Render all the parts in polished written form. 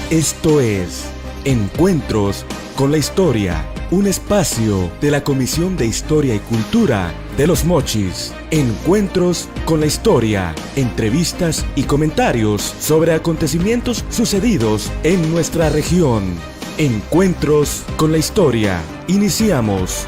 Esto es Encuentros con la Historia, un espacio de la Comisión de Historia y Cultura de Los Mochis. Encuentros con la Historia, entrevistas y comentarios sobre acontecimientos sucedidos en nuestra región. Encuentros con la Historia. Iniciamos.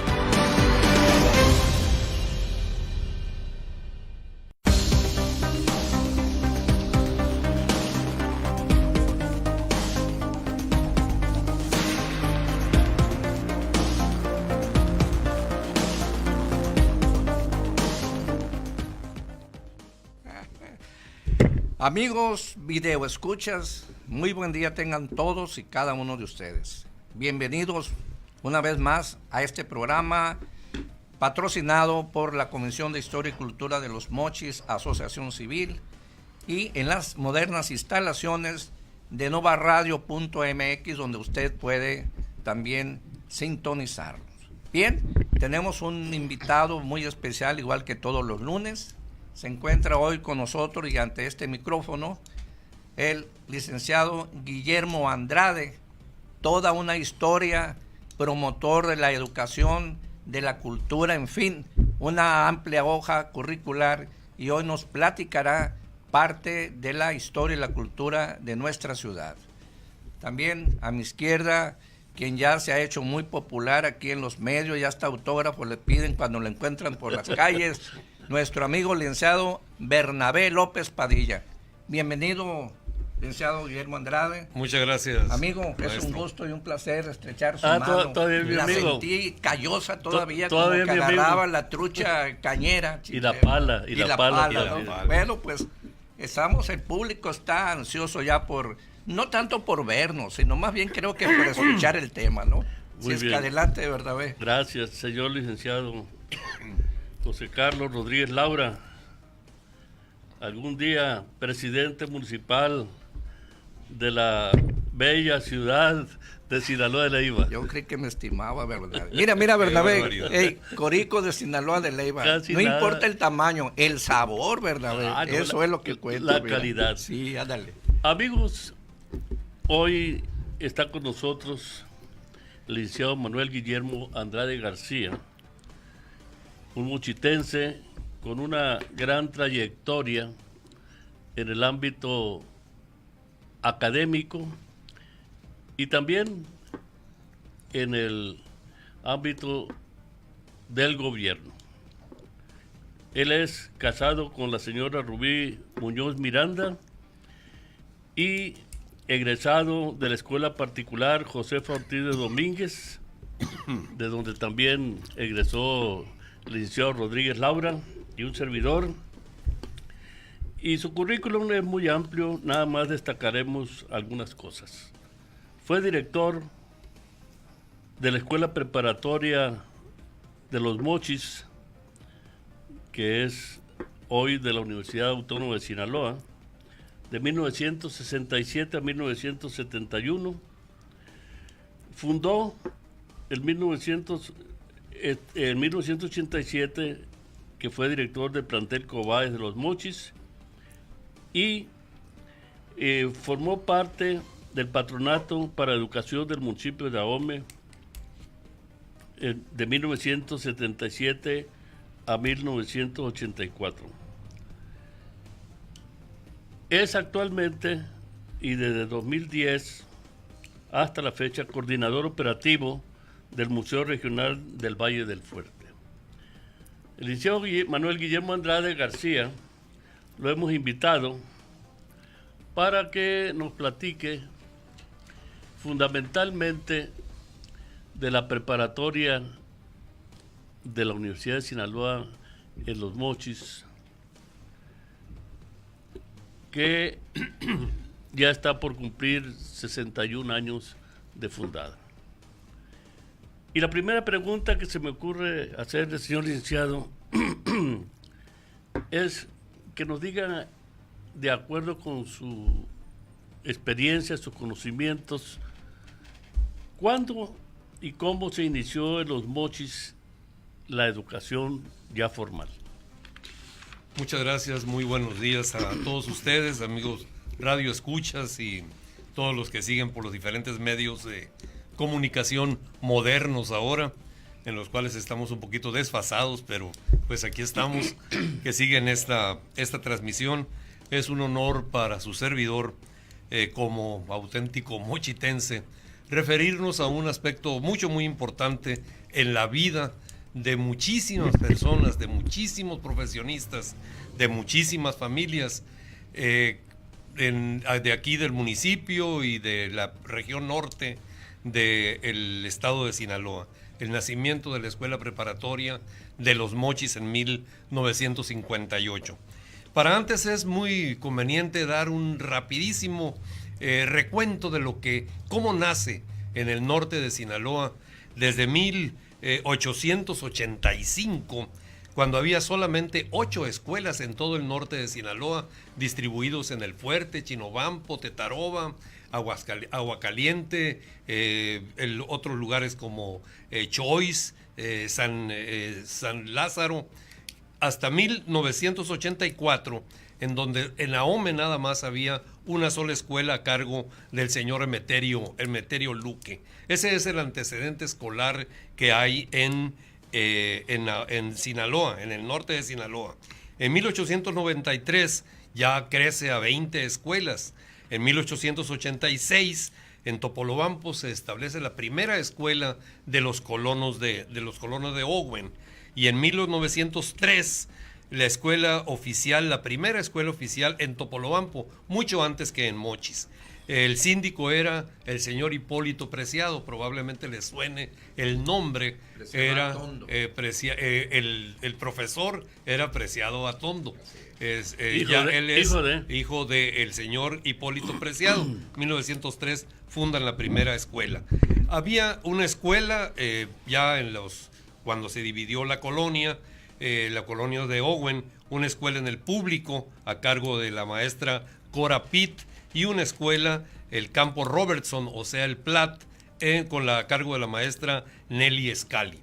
Amigos videoescuchas, muy buen día tengan todos y cada uno de ustedes. Bienvenidos una vez más a este programa patrocinado por la Comisión de Historia y Cultura de Los Mochis, Asociación Civil, y en las modernas instalaciones de novaradio.mx, donde usted puede también sintonizarnos. Bien, tenemos un invitado muy especial, igual que todos los lunes. Se encuentra hoy con nosotros y ante este micrófono el licenciado Guillermo Andrade, toda una historia, promotor de la educación, de la cultura, en fin, una amplia hoja curricular, y hoy nos platicará parte de la historia y la cultura de nuestra ciudad. También a mi izquierda, quien ya se ha hecho muy popular aquí en los medios, ya hasta autógrafos le piden cuando lo encuentran por las calles, nuestro amigo licenciado Bernabé López Padilla. Bienvenido, licenciado Guillermo Andrade. Muchas gracias. Amigo, maestro. Es un gusto y un placer estrechar su mano. Todavía mi la amigo. Sentí callosa todavía, Todavía como que mi agarraba amigo. la trucha cañera. Y la pala, y la pala, ¿no? Bueno, pues el público está ansioso ya por, no tanto por vernos, sino más bien creo que por escuchar el tema, ¿no? Muy es bien. que adelante, de verdad. Gracias, señor licenciado José Carlos Rodríguez Laura. Algún día presidente municipal de la bella ciudad de Sinaloa de Leiva. Yo creí que me estimaba, ¿verdad? Mira, Bernabé, Corico de Sinaloa de Leiva. Casi no nada. importa el tamaño, el sabor, ¿verdad? No, eso es lo que cuenta. La mira. calidad. Sí, ándale. Amigos, hoy está con nosotros el licenciado Manuel Guillermo Andrade García, un mochitense con una gran trayectoria en el ámbito académico y también en el ámbito del gobierno. Él es casado con la señora Rubí Muñoz Miranda y egresado de la escuela particular Josefa Ortiz de Domínguez, de donde también egresó el licenciado Rodríguez Laura y un servidor. Y su currículum es muy amplio, nada más destacaremos algunas cosas. Fue director de la Escuela Preparatoria de Los Mochis, que es hoy de la Universidad Autónoma de Sinaloa, de 1967 a 1971. Fundó en 1987, que fue director del plantel Cobáez de Los Mochis, y formó parte del Patronato para Educación del municipio de Ahome de 1977 a 1984. Es actualmente, y desde 2010 hasta la fecha, coordinador operativo del Museo Regional del Valle del Fuerte. El licenciado Manuel Guillermo Andrade García lo hemos invitado para que nos platique fundamentalmente de la preparatoria de la Universidad de Sinaloa en Los Mochis, que ya está por cumplir 61 años de fundada. Y la primera pregunta que se me ocurre hacerle, señor licenciado, es que nos diga, de acuerdo con su experiencia, sus conocimientos, ¿cuándo y cómo se inició en Los Mochis la educación ya formal? Muchas gracias, muy buenos días a todos ustedes, amigos radio escuchas y todos los que siguen por los diferentes medios de comunicación modernos ahora, en los cuales estamos un poquito desfasados, pero pues aquí estamos, que siguen esta transmisión. Es un honor para su servidor, como auténtico mochitense, referirnos a un aspecto muy importante en la vida de muchísimas personas, de muchísimos profesionistas, de muchísimas familias de aquí del municipio y de la región norte del estado de Sinaloa. El nacimiento de la Escuela Preparatoria de Los Mochis en 1958. Para antes es muy conveniente dar un rapidísimo recuento de cómo nace en el norte de Sinaloa desde 1885, cuando había solamente 8 escuelas en todo el norte de Sinaloa, distribuidos en El Fuerte, Chinobampo, Tetaroba, Aguacaliente, otros lugares como Choice, San Lázaro, hasta 1984, en donde en Ahome nada más había una sola escuela a cargo del señor Emeterio Luque. Ese es el antecedente escolar que hay en Sinaloa, en el norte de Sinaloa. En 1893 ya crece a 20 escuelas. En 1886, en Topolobampo, se establece la primera escuela de los colonos de Owen. Y en 1903, la primera escuela oficial en Topolobampo, mucho antes que en Mochis. El síndico era el señor Hipólito Preciado, probablemente le suene el nombre. Era el profesor era Preciado Atondo. Hijo del señor Hipólito Preciado. 1903 fundan la primera escuela. Había una escuela cuando se dividió la colonia de Owen, una escuela en el público a cargo de la maestra Cora Pitt, y una escuela, el Campo Robertson, o sea el Platt, a cargo de la maestra Nelly Scali.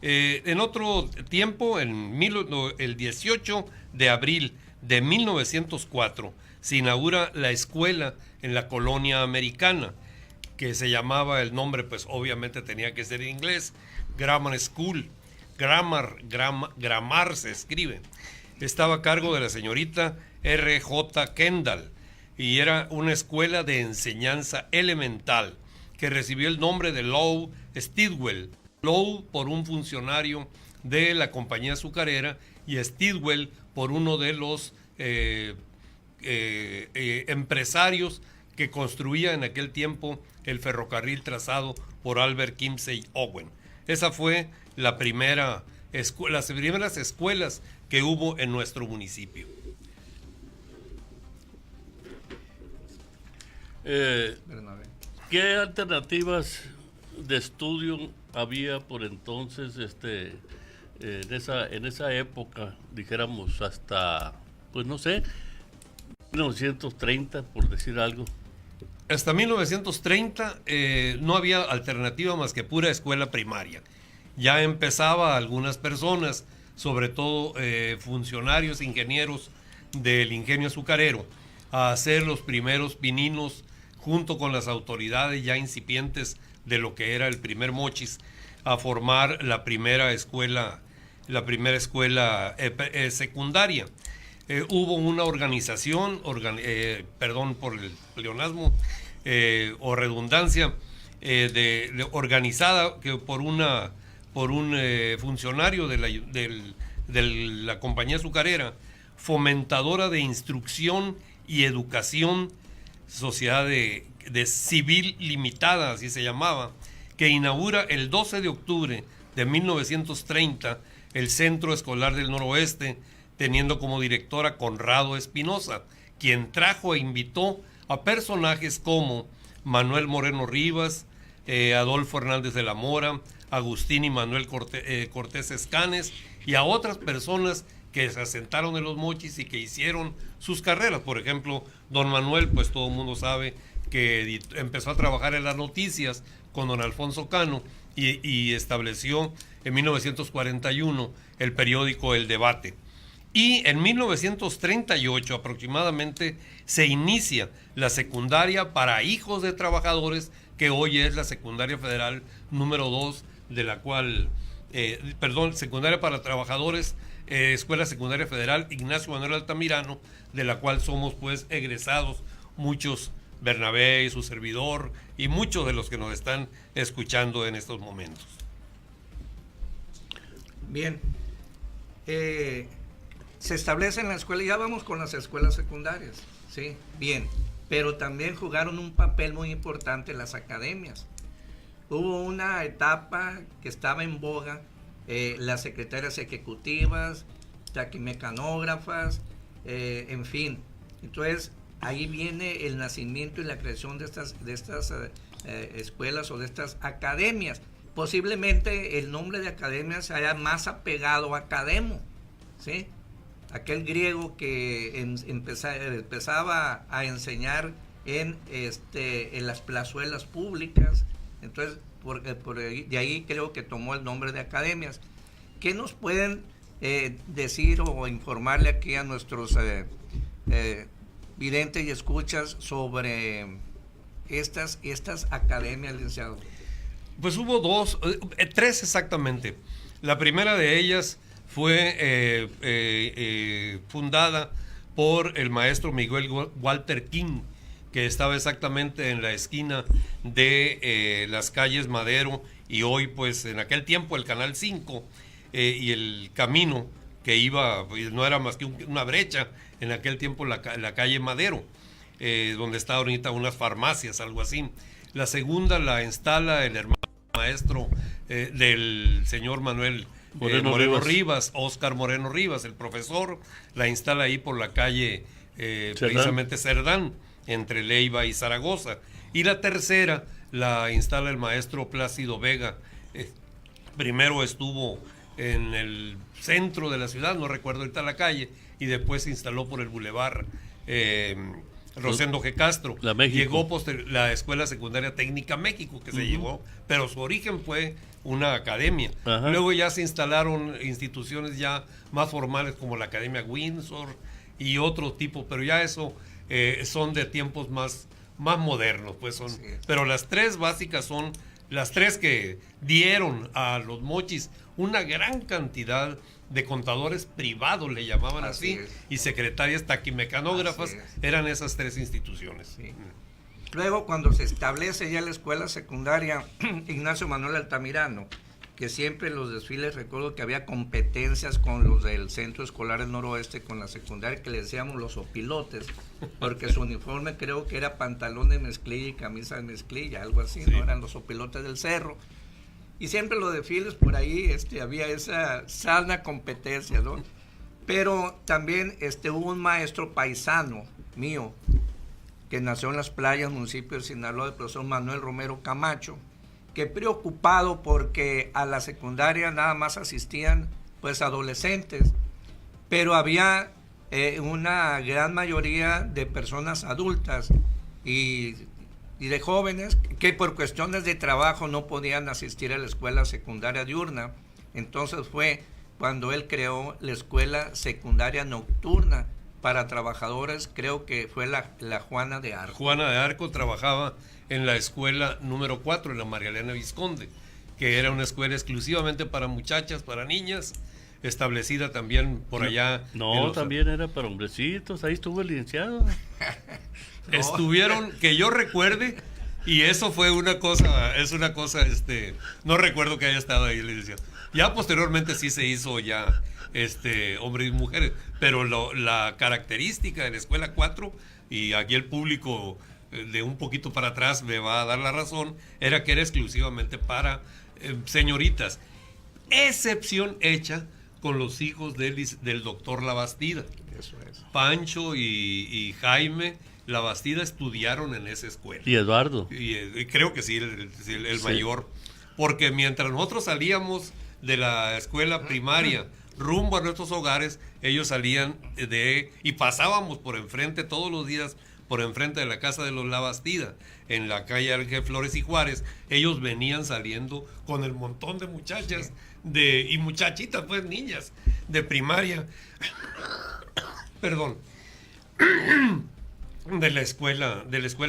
En otro tiempo, el 18 de abril de 1904, se inaugura la escuela en la colonia americana, que se llamaba, el nombre pues obviamente tenía que ser en inglés, Grammar School. Grammar se escribe. Estaba a cargo de la señorita R.J. Kendall y era una escuela de enseñanza elemental que recibió el nombre de Low Stidwell. Low por un funcionario de la compañía azucarera y Stidwell por uno de los empresarios que construía en aquel tiempo el ferrocarril trazado por Albert Kimsey Owen. Esa fue las primeras escuelas que hubo en nuestro municipio. ¿Qué alternativas de estudio había por entonces, en esa época, dijéramos hasta, pues no sé, 1930, por decir algo? Hasta 1930 no había alternativa más que pura escuela primaria. Ya empezaba algunas personas, sobre todo funcionarios, ingenieros del ingenio azucarero, a hacer los primeros pininos junto con las autoridades ya incipientes de lo que era el primer Mochis, a formar la primera escuela secundaria. Hubo una organización, perdón por el pleonasmo o redundancia, organizada por un funcionario de la compañía azucarera, fomentadora de instrucción y educación, sociedad de civil limitada, así se llamaba, que inaugura el 12 de octubre de 1930 el Centro Escolar del Noroeste, teniendo como directora Conrado Espinosa, quien trajo e invitó a personajes como Manuel Moreno Rivas, Adolfo Hernández de la Mora, Agustín y Manuel Cortés Escanes, y a otras personas que se asentaron en Los Mochis y que hicieron sus carreras. Por ejemplo, don Manuel, pues todo el mundo sabe que empezó a trabajar en las noticias con don Alfonso Cano y estableció en 1941 el periódico El Debate. Y en 1938 aproximadamente se inicia la secundaria para hijos de trabajadores, que hoy es la secundaria federal número 2, de la cual, secundaria para trabajadores, Escuela Secundaria Federal Ignacio Manuel Altamirano, de la cual somos pues egresados muchos, Bernabé y su servidor, y muchos de los que nos están escuchando en estos momentos. Bien. Se establece en la escuela, ya vamos con las escuelas secundarias, ¿sí? Bien, pero también jugaron un papel muy importante las academias. Hubo una etapa que estaba en boga, las secretarias ejecutivas, taquimecanógrafas, en fin. Entonces, ahí viene el nacimiento y la creación de estas escuelas o de estas academias. Posiblemente el nombre de academia se haya más apegado a academo, ¿sí? Aquel griego que empezaba a enseñar en las plazuelas públicas. Entonces, de ahí creo que tomó el nombre de academias. ¿Qué nos pueden decir o informarle aquí a nuestros videntes y escuchas sobre estas academias, licenciado? Pues hubo tres exactamente. La primera de ellas fue fundada por el maestro Miguel Walter King, que estaba exactamente en la esquina de las calles Madero y hoy, pues en aquel tiempo, el Canal 5 y el camino que iba, pues, no era más que una brecha, en aquel tiempo la calle Madero, donde está ahorita unas farmacias, algo así. La segunda la instala el hermano maestro del señor Manuel Moreno Rivas, Óscar Moreno Rivas, el profesor, la instala ahí por la calle precisamente Cerdán, entre Leiva y Zaragoza. Y la tercera la instala el maestro Plácido Vega. Primero estuvo en el centro de la ciudad, no recuerdo ahorita la calle, y después se instaló por el bulevar Rosendo G. Castro. Llegó la Escuela Secundaria Técnica México, que se llevó, pero su origen fue una academia. Ajá. Luego ya se instalaron instituciones ya más formales como la Academia Windsor y otro tipo, pero ya eso son de tiempos más modernos, pues son. Sí. Pero las tres básicas son las tres que dieron a los Mochis una gran cantidad de contadores privados, le llamaban así y secretarias taquimecanógrafas, eran esas tres instituciones. Sí. Luego, cuando se establece ya la escuela secundaria Ignacio Manuel Altamirano, que siempre en los desfiles recuerdo que había competencias con los del Centro Escolar del Noroeste, con la secundaria, que le decíamos los opilotes, porque su uniforme creo que era pantalón de mezclilla y camisa de mezclilla, algo así, sí. ¿No? Eran los opilotes del cerro. Y siempre los desfiles por ahí había esa sana competencia, ¿no? Pero también hubo un maestro paisano mío, que nació en Las Playas, municipio de Sinaloa, el profesor Manuel Romero Camacho, que preocupado porque a la secundaria nada más asistían pues adolescentes, pero había una gran mayoría de personas adultas y de jóvenes que por cuestiones de trabajo no podían asistir a la escuela secundaria diurna. Entonces fue cuando él creó la escuela secundaria nocturna para trabajadores, creo que fue la Juana de Arco. Juana de Arco trabajaba en la escuela número 4, en la María Elena Vizconde, que era una escuela exclusivamente para muchachas, para niñas, establecida también por allá. No, también era para hombrecitos, ahí estuvo el licenciado. No. Estuvieron, que yo recuerde, y eso fue una cosa, no recuerdo que haya estado ahí el licenciado. Ya posteriormente sí se hizo ya hombres y mujeres, pero la característica de la escuela 4, y aquí el público de un poquito para atrás me va a dar la razón, era que era exclusivamente para señoritas, excepción hecha con los hijos del doctor Labastida. Eso es. Pancho y Jaime Labastida estudiaron en esa escuela. Y Eduardo. Y creo que sí, el mayor. Porque mientras nosotros salíamos de la escuela primaria rumbo a nuestros hogares, ellos salían y pasábamos por enfrente todos los días por enfrente de la casa de los La Bastida, en la calle Ángel Flores y Juárez, ellos venían saliendo con el montón de muchachas y muchachitas, pues niñas de primaria, perdón, de la escuela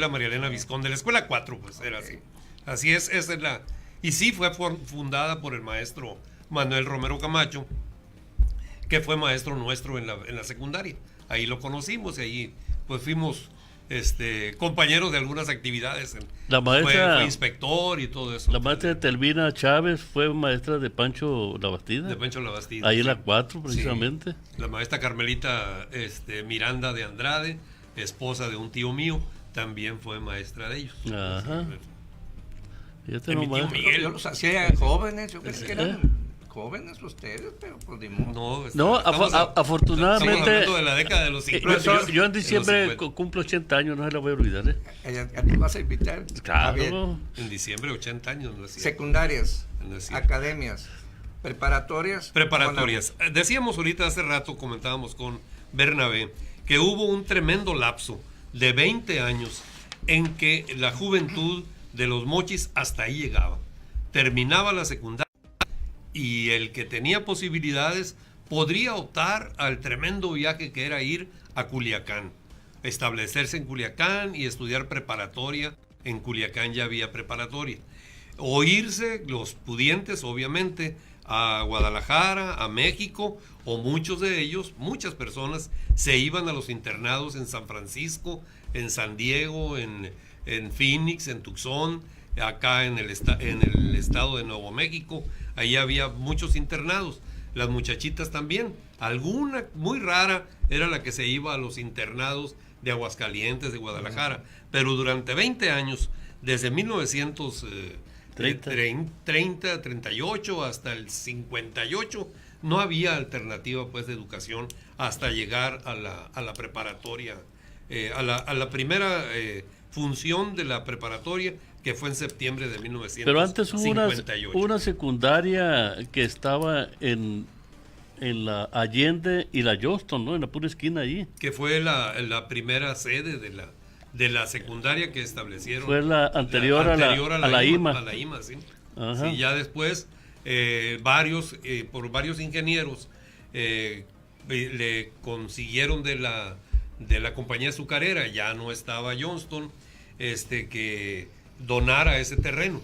María Elena Vizconde, de la escuela 4, pues era así. Así es, esa es la... Y sí fue fundada por el maestro Manuel Romero Camacho, que fue maestro nuestro en la secundaria. Ahí lo conocimos y ahí pues fuimos compañeros de algunas actividades. La maestra, fue inspector y todo eso. La maestra Telvina Chávez fue maestra de Pancho Labastida. De Pancho Labastida. Ahí en la 4 precisamente. Sí. La maestra Carmelita Miranda de Andrade, esposa de un tío mío, también fue maestra de ellos. Ajá. Mi tío Miguel. Yo los hacía jóvenes, yo pensé que eran jóvenes ustedes, pero pues no, afortunadamente. Estamos hablando de la década de los 50. Yo en diciembre cumplo 80 años, no se la voy a olvidar. ¿A ti vas a invitar? Claro. En diciembre, 80 años. No secundarias, academias, preparatorias. Decíamos ahorita, hace rato, comentábamos con Bernabé, que hubo un tremendo lapso de 20 años en que la juventud de los Mochis hasta ahí llegaba. Terminaba la secundaria y el que tenía posibilidades podría optar al tremendo viaje que era ir a Culiacán, establecerse en Culiacán y estudiar preparatoria. En Culiacán ya había preparatoria. O irse, los pudientes obviamente, a Guadalajara, a México, o muchos de ellos, muchas personas, se iban a los internados en San Francisco, en San Diego, en Phoenix, en Tucson, acá en el estado de Nuevo México. Ahí había muchos internados. Las muchachitas también. Alguna muy rara era la que se iba a los internados de Aguascalientes, de Guadalajara. Pero durante 20 años, desde 1930, 38 hasta el 58, no había alternativa pues de educación hasta llegar a la preparatoria, a la primera función de la preparatoria, que fue en septiembre de 1958. Pero antes hubo una secundaria que estaba en la Allende y la Johnston, ¿no? En la pura esquina allí. Que fue la primera sede de la secundaria que establecieron. Fue la anterior a la IMA. A la IMA, sí. Ajá. Sí, ya después por varios ingenieros le consiguieron de la compañía azucarera, ya no estaba Johnston, que donara ese terreno.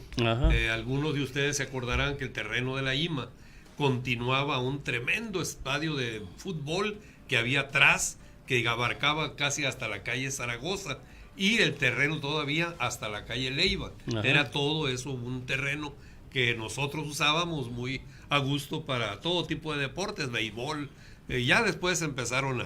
Algunos de ustedes se acordarán que el terreno de la IMA continuaba un tremendo estadio de fútbol que había atrás, que abarcaba casi hasta la calle Zaragoza, y el terreno todavía hasta la calle Leiva. Era todo eso un terreno que nosotros usábamos muy a gusto para todo tipo de deportes, béisbol. Ya después empezaron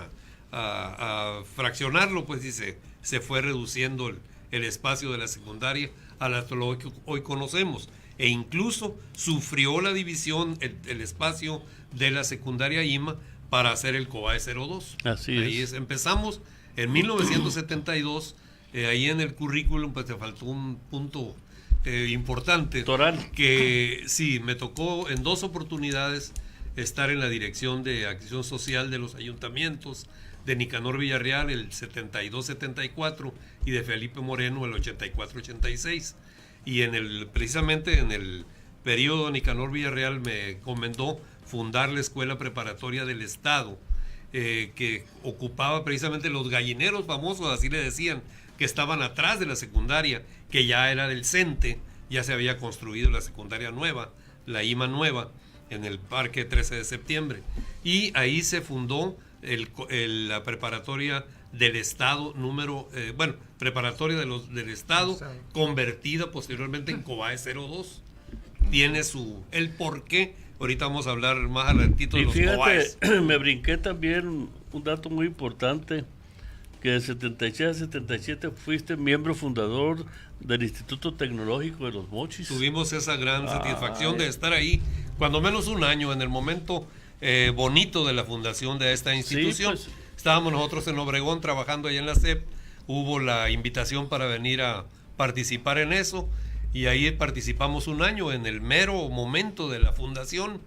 a fraccionarlo, pues, y se fue reduciendo el espacio de la secundaria a lo que hoy conocemos, e incluso sufrió la división el espacio de la secundaria IMA para hacer el COBAE 02. Ahí empezamos en 1972. Ahí en el currículum pues te faltó un punto importante. Toral. Que sí, me tocó en 2 oportunidades estar en la dirección de acción social de los ayuntamientos, de Nicanor Villarreal el 72-74 y de Felipe Moreno el 84-86. Y precisamente en el periodo de Nicanor Villarreal me encomendó fundar la escuela preparatoria del Estado, que ocupaba precisamente los gallineros famosos, así le decían, que estaban atrás de la secundaria, que ya era del CENTE, ya se había construido la secundaria nueva, la IMA nueva, en el Parque 13 de Septiembre. Y ahí se fundó la preparatoria del Estado preparatoria del Estado, convertida posteriormente en COBAE 02. Tiene el porqué. Ahorita vamos a hablar más al ratito de los COBAEs. Me brinqué también un dato muy importante, que de 76 a 77 fuiste miembro fundador del Instituto Tecnológico de los Mochis. Tuvimos esa gran satisfacción de estar ahí, cuando menos un año, en el momento bonito de la fundación de esta institución. Sí, pues, estábamos nosotros en Obregón trabajando ahí en la SEP, hubo la invitación para venir a participar en eso, y ahí participamos un año en el mero momento de la fundación.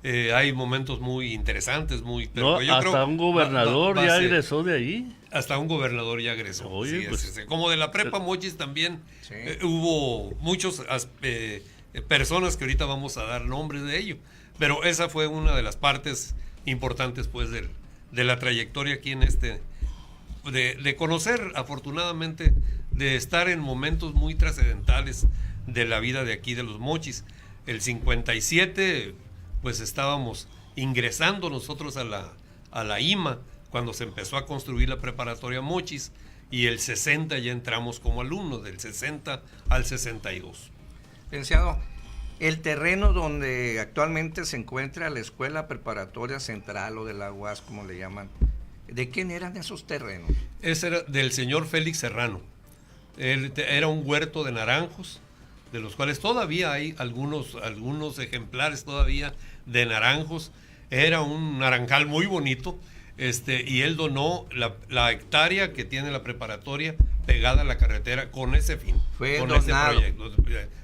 Hay momentos muy interesantes, pero No, yo hasta creo un gobernador va a ya ser- egresó de ahí. Hasta un gobernador ya egresó. Oye, Sí, pues, como de la prepa Mochis también Sí. hubo muchos personas que ahorita vamos a dar nombres de ello. Pero esa fue una de las partes importantes pues de la trayectoria aquí en de conocer, afortunadamente, de estar en momentos muy trascendentales de la vida de aquí de los Mochis. El 57 pues estábamos ingresando nosotros a la IMA cuando se empezó a construir la preparatoria Mochis, y el 60 ya entramos como alumnos, del 60 al 62. Licenciado, el terreno donde actualmente se encuentra la Escuela Preparatoria Central o de la UAS, como le llaman, ¿de quién eran esos terrenos? Ese era del señor Félix Serrano. Era un huerto de naranjos, de los cuales todavía hay algunos ejemplares todavía de naranjos. Era un naranjal muy bonito, y él donó la hectárea que tiene la preparatoria pegada a la carretera con ese fin. Fue con donado. ese proyecto.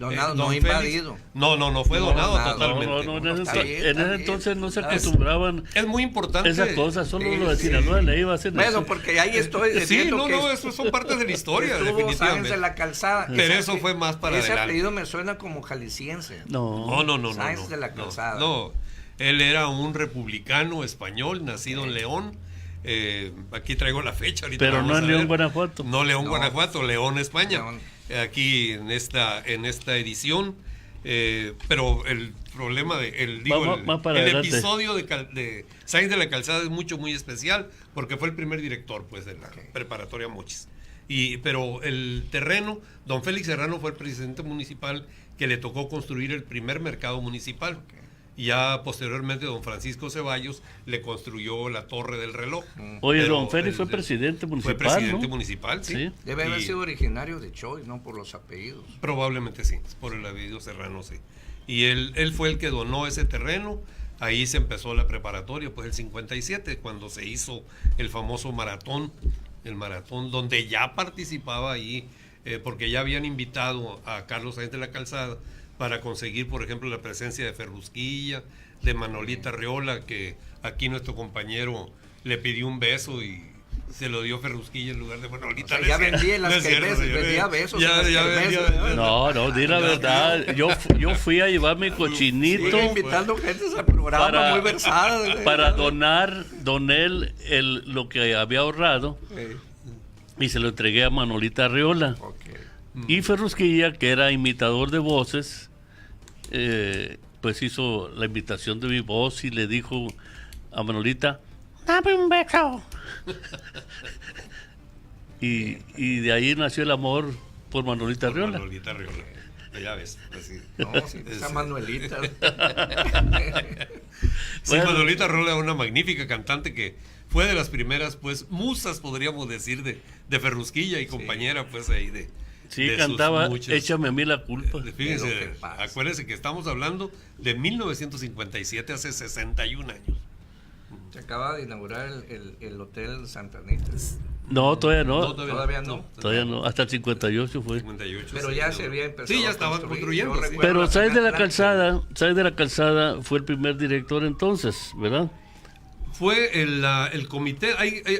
Donado, no Don invadido. No fue No donado donado. totalmente. No, en Está bien, ese está bien. entonces no se Es- acostumbraban Es muy importante. esas cosas, solo Sí, lo de sí. Sinaloa le iba a hacer Bueno, eso. porque ahí estoy Sí, viendo que eso son partes de la historia, estuvo definitivamente. Sáenz de la Calzada. Pero eso fue más para ese adelante. apellido me suena como jalisciense. No, Sáenz de la Calzada. No, él era un republicano español, nacido en León. Aquí traigo la fecha. Ahorita Pero la no vamos en a León, ver. Guanajuato. No León, No. Guanajuato, León, España. León. Aquí en esta edición. Pero el problema Más para adelante. episodio de Sáenz de la Calzada es muy especial, porque fue el primer director pues de la preparatoria Mochis. Pero el terreno, don Félix Serrano fue el presidente municipal que le tocó construir el primer mercado municipal. Y ya posteriormente don Francisco Ceballos le construyó la torre del reloj. Oye, Pero don Félix fue presidente municipal, Fue presidente ¿no? municipal, sí. Sí. Debe haber Y sido originario de Choy, no por los apellidos. probablemente sí, por el apellido Serrano, sí. Y él fue el que donó ese terreno. Ahí se empezó la preparatoria, pues el 57, cuando se hizo el famoso maratón, donde ya participaba ahí, porque ya habían invitado a Carlos Sáenz de la Calzada para conseguir, por ejemplo, la presencia de Ferrusquilla, de Manolita Arriola, que aquí nuestro compañero le pidió un beso y se lo dio Ferrusquilla en lugar de Manolita. O sea, ya vendía en las No es cierto, kermeses, señor. vendía besos Ya- en las ya kermeses, vendía- ¿verdad? No, di la verdad. Yo fui a llevar mi cochinito Sigue invitando gente al programa para- muy versada. para doné lo que había ahorrado y se lo entregué a Manolita Arriola. Ok. Y Ferrusquilla, que era imitador de voces, pues hizo la imitación de mi voz y le dijo a Manolita, ¡dame un beso! y de ahí nació el amor por Manolita Por Arriola. Manolita Arriola. Ya ves, pues sí. No, sí, esa Manuelita. Sí, Bueno. Manolita Arriola era una magnífica cantante que fue de las primeras, pues, musas, podríamos decir, de Ferrusquilla y compañera, pues, ahí de Sí, sus cantaba muchos- Échame a mí la culpa. Fíjense, De lo que pasa. acuérdense que estamos hablando de 1957, hace 61 años. Se acaba de inaugurar el Hotel Santa Anita. No, todavía no. Todavía no. Todavía no. Hasta el 58 fue. 58, Pero sí, ya ¿no? se había empezado Sí, ya a estaban construir. construyendo. Yo sí. recuerdo- Pero Sáenz de la primera Calzada, Sáenz de la Calzada fue el primer director entonces, ¿verdad? Fue el comité,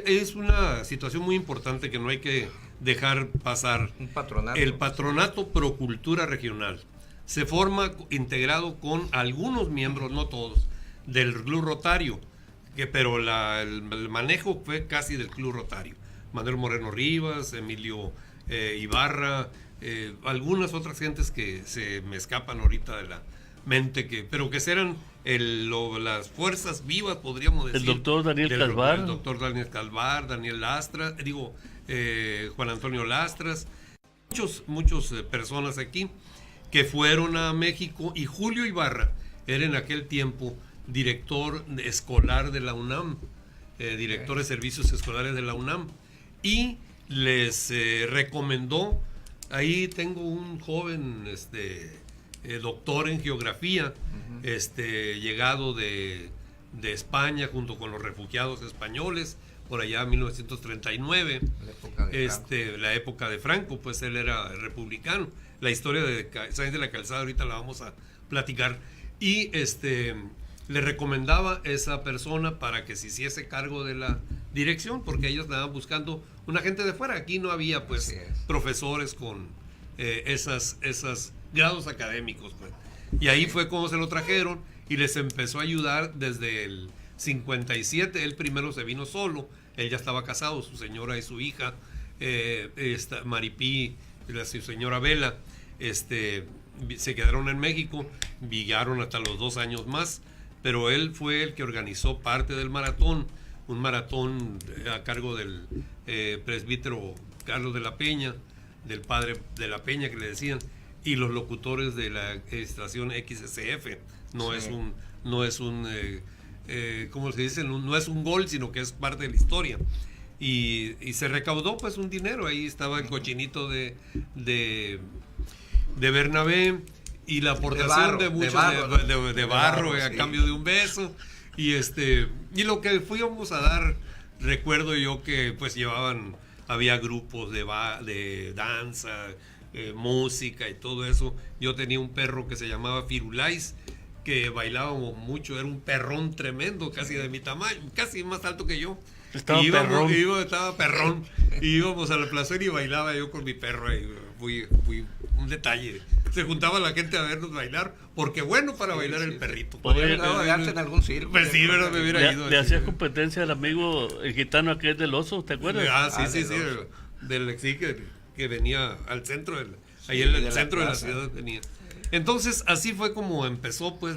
es una situación muy importante que no hay que dejar pasar. Un patronato. El Patronato Pro Cultura Regional se forma integrado con algunos miembros, no todos, del Club Rotario, pero el manejo fue casi del Club Rotario. Manuel Moreno Rivas, Emilio Ibarra, algunas otras gentes que se me escapan ahorita de la mente, pero que eran las fuerzas vivas, podríamos decir. El doctor Daniel del- Calvar. El doctor Daniel Calvar, Daniel Lastras, Juan Antonio Lastras, muchos personas aquí que fueron a México, y Julio Ibarra era en aquel tiempo director escolar de la UNAM, director de servicios escolares de la UNAM, y les recomendó, ahí tengo un joven doctor en geografía, llegado de España junto con los refugiados españoles, por allá en 1939, La época de Franco. la época de Franco, pues él era republicano. La historia de Sáenz de la Calzada ahorita la vamos a platicar. Y le recomendaba esa persona para que se hiciese cargo de la dirección, porque ellos estaban buscando una gente de fuera. Aquí no había pues profesores con esas grados académicos, pues. Y ahí fue como se lo trajeron y les empezó a ayudar desde el 57. Él primero se vino solo, él ya estaba casado, su señora y su hija, Maripí, su señora Vela, se quedaron en México, viajaron hasta los 2 años más, pero él fue el que organizó parte del maratón, un maratón a cargo del presbítero Carlos de la Peña, del padre de la Peña que le decían, y los locutores de la estación XSF. No es un ¿cómo se dice? No es un gol, sino que es parte de la historia. Y se recaudó pues un dinero. Ahí estaba el cochinito de Bernabé y la aportación de barro a cambio de un beso. Y lo que fuimos a dar, recuerdo yo que pues había grupos de danza, música y todo eso. Yo tenía un perro que se llamaba Firulais, que bailábamos mucho, era un perrón tremendo, casi de mi tamaño, casi más alto que yo. Estaba perrón. Y íbamos a la plaza y bailaba yo con mi perro ahí. Fui un detalle. Se juntaba la gente a vernos bailar, porque bueno para bailar el perrito. Podría quedarse en algún circo. Pues sí, pero me hubiera ido. Le hacías competencia al amigo, el gitano aquel del oso, ¿te acuerdas? Sí. Que venía al centro, ahí en el centro de la ciudad venía. Entonces, así fue como empezó, pues,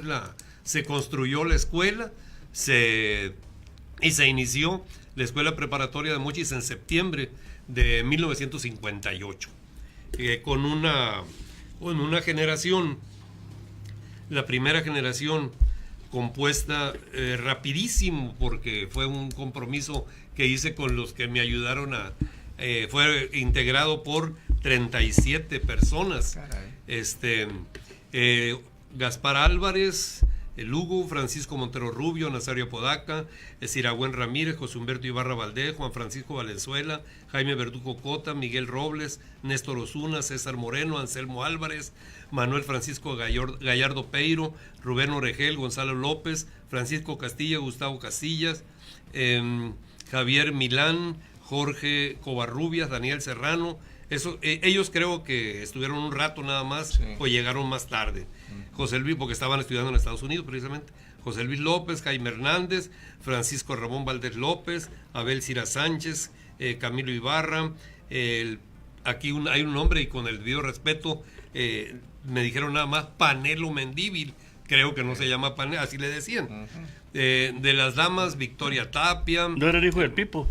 se construyó la escuela, y se inició la escuela preparatoria de Mochis en septiembre de 1958, con una generación, la primera generación compuesta rapidísimo, porque fue un compromiso que hice con los que me ayudaron fue integrado por 37 personas. Gaspar Álvarez, Lugo, Francisco Montero Rubio, Nazario Apodaca, Siragüen Ramírez, José Humberto Ibarra Valdés, Juan Francisco Valenzuela, Jaime Verdugo Cota, Miguel Robles, Néstor Osuna, César Moreno, Anselmo Álvarez, Manuel Francisco Gallardo Peiro, Rubén Oregel, Gonzalo López, Francisco Castilla, Gustavo Casillas, Javier Milán, Jorge Covarrubias, Daniel Serrano. Ellos creo que estuvieron un rato nada más, o llegaron más tarde. José Luis, porque estaban estudiando en Estados Unidos precisamente. José Luis López, Jaime Hernández, Francisco Ramón Valdés López, Abel Cira Sánchez, Camilo Ibarra. Aquí hay un nombre, y con el debido respeto, me dijeron nada más Panelo Mendíbil, creo que no se llama Panelo, así le decían. De las damas, Victoria Tapia. ¿No era el hijo del Pipo?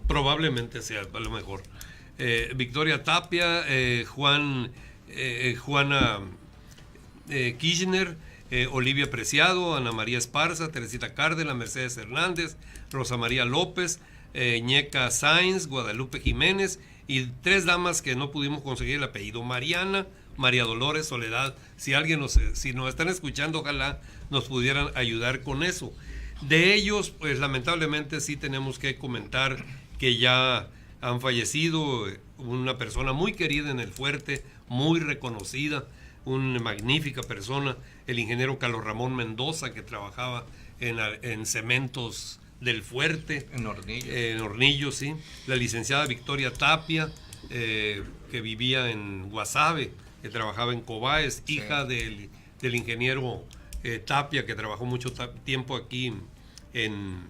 Probablemente sea, a lo mejor. Victoria Tapia, Juana Kirchner, Olivia Preciado, Ana María Esparza, Teresita Cárdenas, Mercedes Hernández, Rosa María López, Ñeca Sáenz, Guadalupe Jiménez, y 3 damas que no pudimos conseguir el apellido: Mariana, María Dolores, Soledad. Si nos están escuchando, ojalá nos pudieran ayudar con eso. De ellos, pues lamentablemente sí tenemos que comentar que ya han fallecido. Una persona muy querida en el Fuerte, muy reconocida, una magnífica persona, el ingeniero Carlos Ramón Mendoza, que trabajaba en Cementos del Fuerte. En Hornillos. En Hornillos, sí. La licenciada Victoria Tapia, que vivía en Guasave, que trabajaba en Cobaes, hija del ingeniero Tapia, que trabajó mucho tiempo aquí en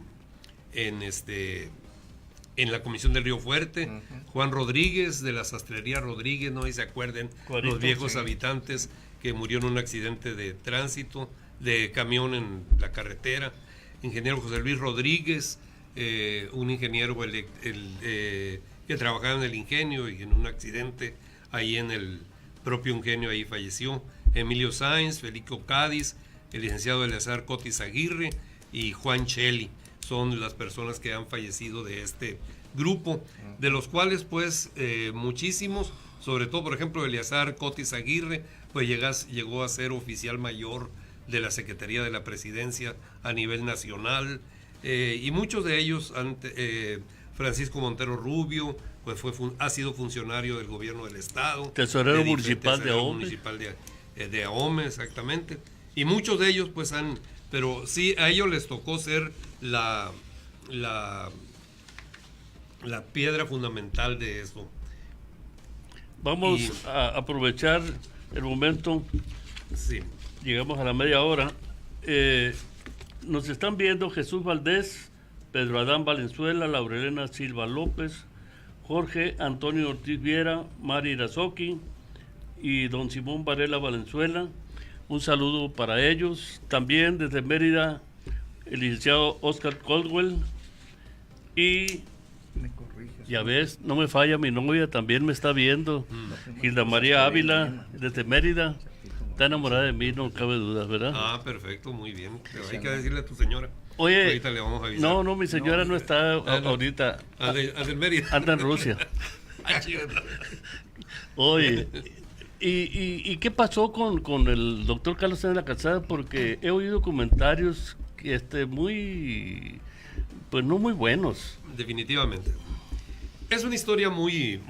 la Comisión del Río Fuerte. Juan Rodríguez, de la Sastrería Rodríguez, no sé si se acuerden, los viejos habitantes, que murió en un accidente de tránsito, de camión en la carretera. Ingeniero José Luis Rodríguez, un ingeniero que trabajaba en el ingenio, y en un accidente ahí en el propio ingenio ahí falleció. Emilio Sáenz, Felicio Cádiz, el licenciado Eleazar Cotis Aguirre y Juan Cheli son las personas que han fallecido de este grupo, de los cuales pues muchísimos, sobre todo por ejemplo Eleazar Cotis Aguirre, pues llegó a ser oficial mayor de la Secretaría de la Presidencia a nivel nacional, y muchos de ellos, Francisco Montero Rubio, pues ha sido funcionario del gobierno del estado, tesorero municipal de Ahome. De Ahome, exactamente, y muchos de ellos pues han pero sí, a ellos les tocó ser la piedra fundamental de eso. Vamos a aprovechar el momento. Sí. Llegamos a la media hora. Nos están viendo Jesús Valdés, Pedro Adán Valenzuela, Laurelena Silva López, Jorge Antonio Ortiz Viera, Mari Irazoki y don Simón Varela Valenzuela. Un saludo para ellos. También desde Mérida, el licenciado Oscar Caldwell. Y ya ves, no me falla, mi novia también me está viendo. Hilda María Ávila, desde Mérida. Está enamorada de mí, no cabe duda, ¿verdad? Ah, perfecto, muy bien. Pero hay que decirle a tu señora. Oye, ahorita le vamos a avisar. no, mi señora no está ahorita. Al Mérida. Anda en Rusia. Oye, ¿y qué pasó con el doctor Carlos Sáenz de la Calzada? Porque he oído comentarios que muy, pues no muy buenos. Definitivamente. Es una historia muy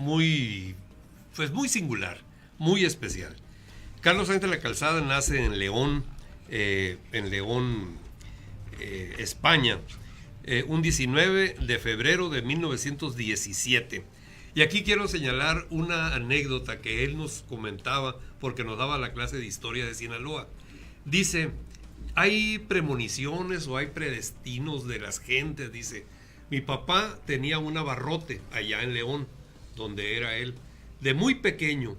singular, muy especial. Carlos Sáenz de la Calzada nace en León, España, un 19 de febrero de 1917. Y aquí quiero señalar una anécdota que él nos comentaba porque nos daba la clase de historia de Sinaloa. Dice, hay premoniciones o hay predestinos de las gentes, dice. Mi papá tenía un abarrote allá en León, donde era él, de muy pequeño.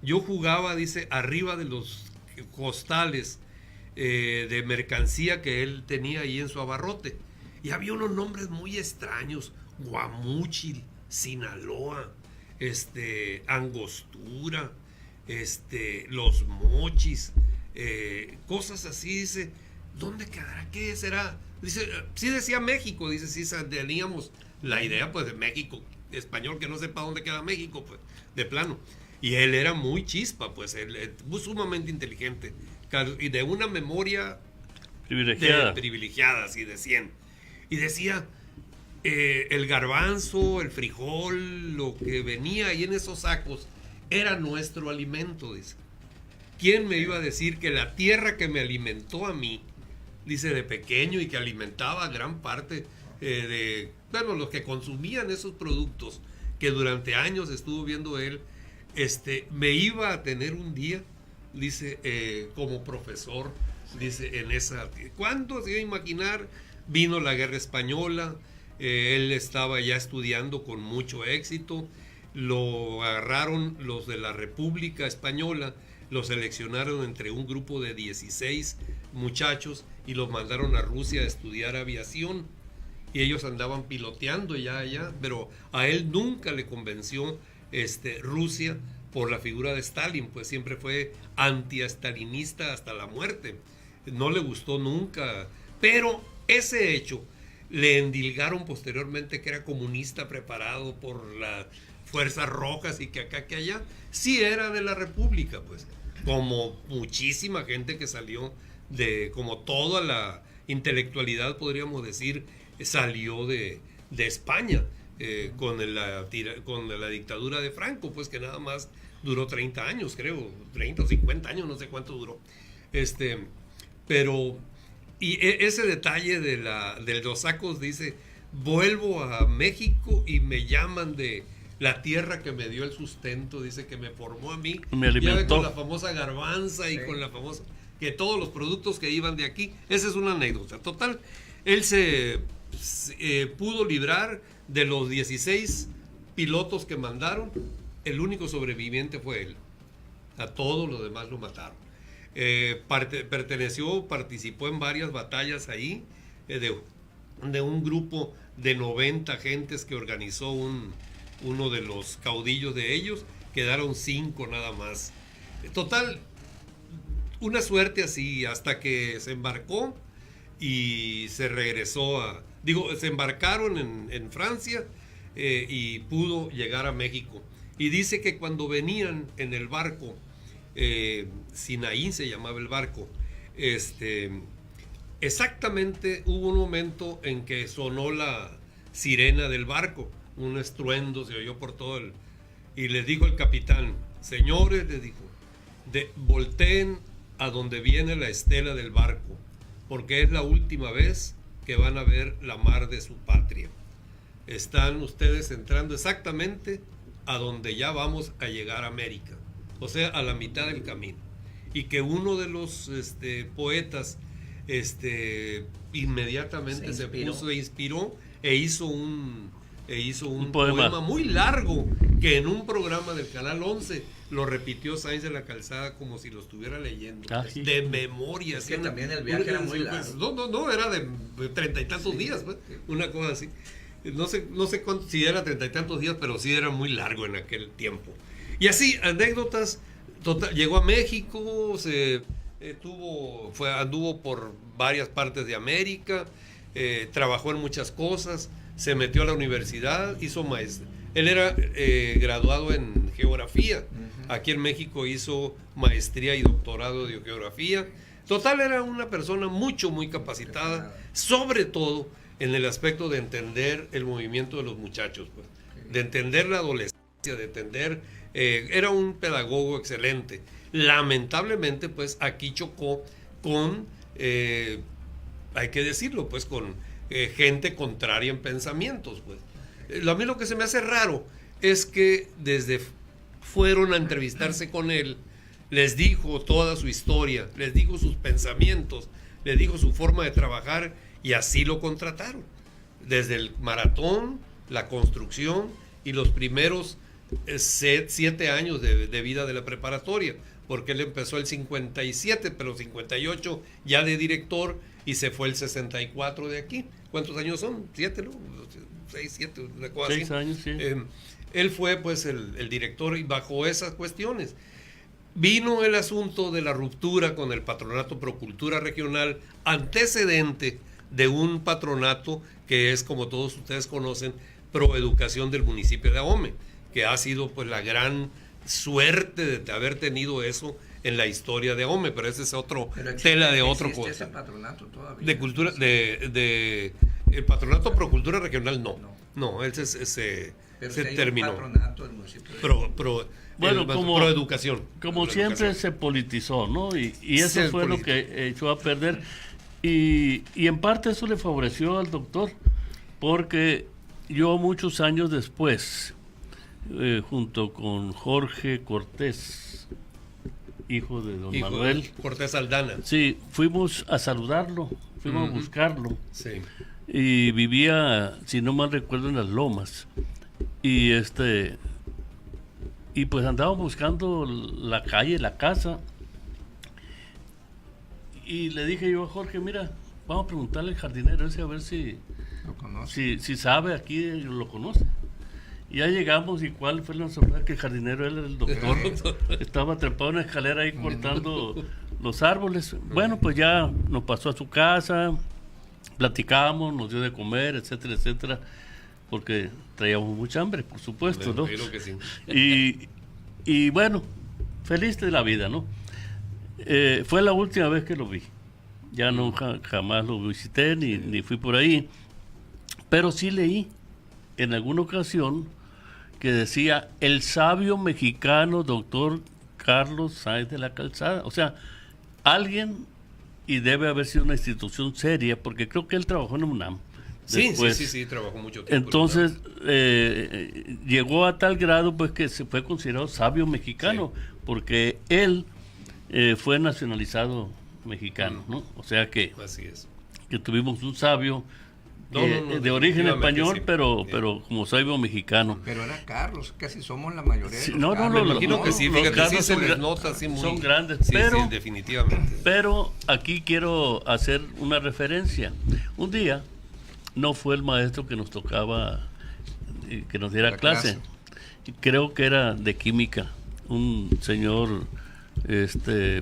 Yo jugaba, dice, arriba de los costales de mercancía que él tenía ahí en su abarrote. Y había unos nombres muy extraños, Guamúchil, Sinaloa, Angostura, Los Mochis, cosas así, dice, ¿dónde quedará? ¿Qué será? Dice, sí decía México, dice, sí teníamos la idea pues de México, español que no sepa dónde queda México, pues, de plano. Y él era muy chispa, pues, él sumamente inteligente, y de una memoria privilegiada, así de 100. Y decía, el garbanzo, el frijol, lo que venía ahí en esos sacos, era nuestro alimento, dice. ¿Quién me iba a decir que la tierra que me alimentó a mí, dice, de pequeño y que alimentaba a gran parte de los que consumían esos productos, que durante años estuvo viendo él, me iba a tener un día, dice, como profesor, dice, en esa... ¿Cuándo se iba a imaginar? Vino la guerra española, él estaba ya estudiando con mucho éxito, lo agarraron los de la República Española, lo seleccionaron entre un grupo de 16 muchachos y los mandaron a Rusia a estudiar aviación, y ellos andaban piloteando ya allá, pero a él nunca le convenció Rusia por la figura de Stalin, pues siempre fue anti-stalinista hasta la muerte, no le gustó nunca, pero ese hecho le endilgaron posteriormente que era comunista preparado por las fuerzas rojas y que acá que allá, sí era de la República, pues, como muchísima gente que salió como toda la intelectualidad, podríamos decir, salió de España. Con la dictadura de Franco, pues que nada más duró 30 años, creo, 30 o 50 años, no sé cuánto duró. Pero, y ese detalle de los sacos, dice, vuelvo a México y me llaman de la tierra que me dio el sustento, dice, que me formó a mí. Me alimentó. Con la famosa garbanza y con la famosa, que todos los productos que iban de aquí, esa es una anécdota. Total, él se pudo librar de los 16 pilotos que mandaron, el único sobreviviente fue él. A todos los demás lo mataron. Participó en varias batallas ahí, de un grupo de 90 gentes que organizó uno de los caudillos de ellos, quedaron 5 nada más. Total, una suerte así, hasta que se embarcó y se regresó se embarcaron en Francia y pudo llegar a México. Y dice que cuando venían en el barco, Sinaí se llamaba el barco, exactamente hubo un momento en que sonó la sirena del barco, un estruendo se oyó por todo y les dijo el capitán, señores, les dijo, volteen a donde viene la estela del barco, porque es la última vez que van a ver la mar de su patria. Están ustedes entrando exactamente a donde ya vamos a llegar a América, o sea, a la mitad del camino. Y que uno de los poetas inmediatamente se inspiró e hizo un poema muy largo que en un programa del Canal 11 lo repitió Sáenz de la Calzada como si lo estuviera leyendo, Sí. de memoria. Es que también el viaje era muy largo. No, era de 30 y tantos días, pues, una cosa así. No sé si era 30 y tantos días, pero sí era muy largo en aquel tiempo. Y así, anécdotas. Llegó a México, anduvo por varias partes de América, trabajó en muchas cosas, se metió a la universidad, hizo maestría. Él era graduado en geografía. Aquí en México hizo maestría y doctorado de geografía. Total, era una persona muy capacitada, sobre todo en el aspecto de entender el movimiento de los muchachos, pues, de entender la adolescencia, de entender... era un pedagogo excelente. Lamentablemente, pues, aquí chocó con, hay que decirlo, pues, con gente contraria en pensamientos, pues. A mí lo que se me hace raro es que desde fueron a entrevistarse con él, les dijo toda su historia, les dijo sus pensamientos, les dijo su forma de trabajar, y así lo contrataron. Desde el maratón, la construcción y los primeros 7 años de vida de la preparatoria, porque él empezó el 57, pero 58 ya de director, y se fue el 64 de aquí. ¿Cuántos años son? 7, ¿no? 6, 7, una cosa así. 6 años, sí. Él fue pues el director, y bajo esas cuestiones vino el asunto de la ruptura con el Patronato Procultura Regional, antecedente de un patronato que es, como todos ustedes conocen, Proeducación del municipio de Ahome, que ha sido pues la gran suerte de haber tenido eso en la historia de Ahome, pero ese es otro tela de otro cosa. ¿Existe ese patronato todavía? De cultura, el Patronato Procultura Regional no, él se terminó. Patronato del municipio de Proeducación. Como siempre se politizó, ¿no? Y eso fue lo que echó a perder. Y en parte eso le favoreció al doctor, porque yo muchos años después, junto con Jorge Cortés, hijo de don Manuel Cortés Aldana, sí, fuimos a saludarlo, fuimos a buscarlo, sí. Y vivía, si no mal recuerdo, en Las Lomas, y pues andábamos buscando la calle, la casa, y le dije yo a Jorge, mira, vamos a preguntarle al jardinero ese a ver si lo conoce, si sabe aquí, lo conoce. Y ya llegamos, y cuál fue la sorpresa, que el jardinero era el doctor. Estaba trepado en una escalera ahí cortando los árboles. Bueno, pues ya nos pasó a su casa, platicamos, nos dio de comer, etcétera, etcétera, porque traíamos mucha hambre, por supuesto, ¿no? Creo que sí. Y bueno, feliz de la vida, ¿no? Fue la última vez que lo vi. Ya nunca, jamás lo visité, ni fui por ahí. Pero sí leí en alguna ocasión que decía el sabio mexicano doctor Carlos Sáenz de la Calzada. O sea, alguien, y debe haber sido una institución seria, porque creo que él trabajó en UNAM. Después. Sí, trabajó mucho tiempo. Entonces, llegó a tal grado pues que se fue considerado sabio mexicano, porque él fue nacionalizado mexicano, ¿no? O sea que, así es, que tuvimos un sabio de origen español, sí, pero como sabio mexicano. Pero era Carlos, casi somos la mayoría. Sí, de los me imagino que sí, fíjate, sí se les nota así muy... Son grandes, sí, pero... Sí, definitivamente. Pero aquí quiero hacer una referencia. Un día no fue el maestro que nos tocaba que nos diera clase. Creo que era de química, un señor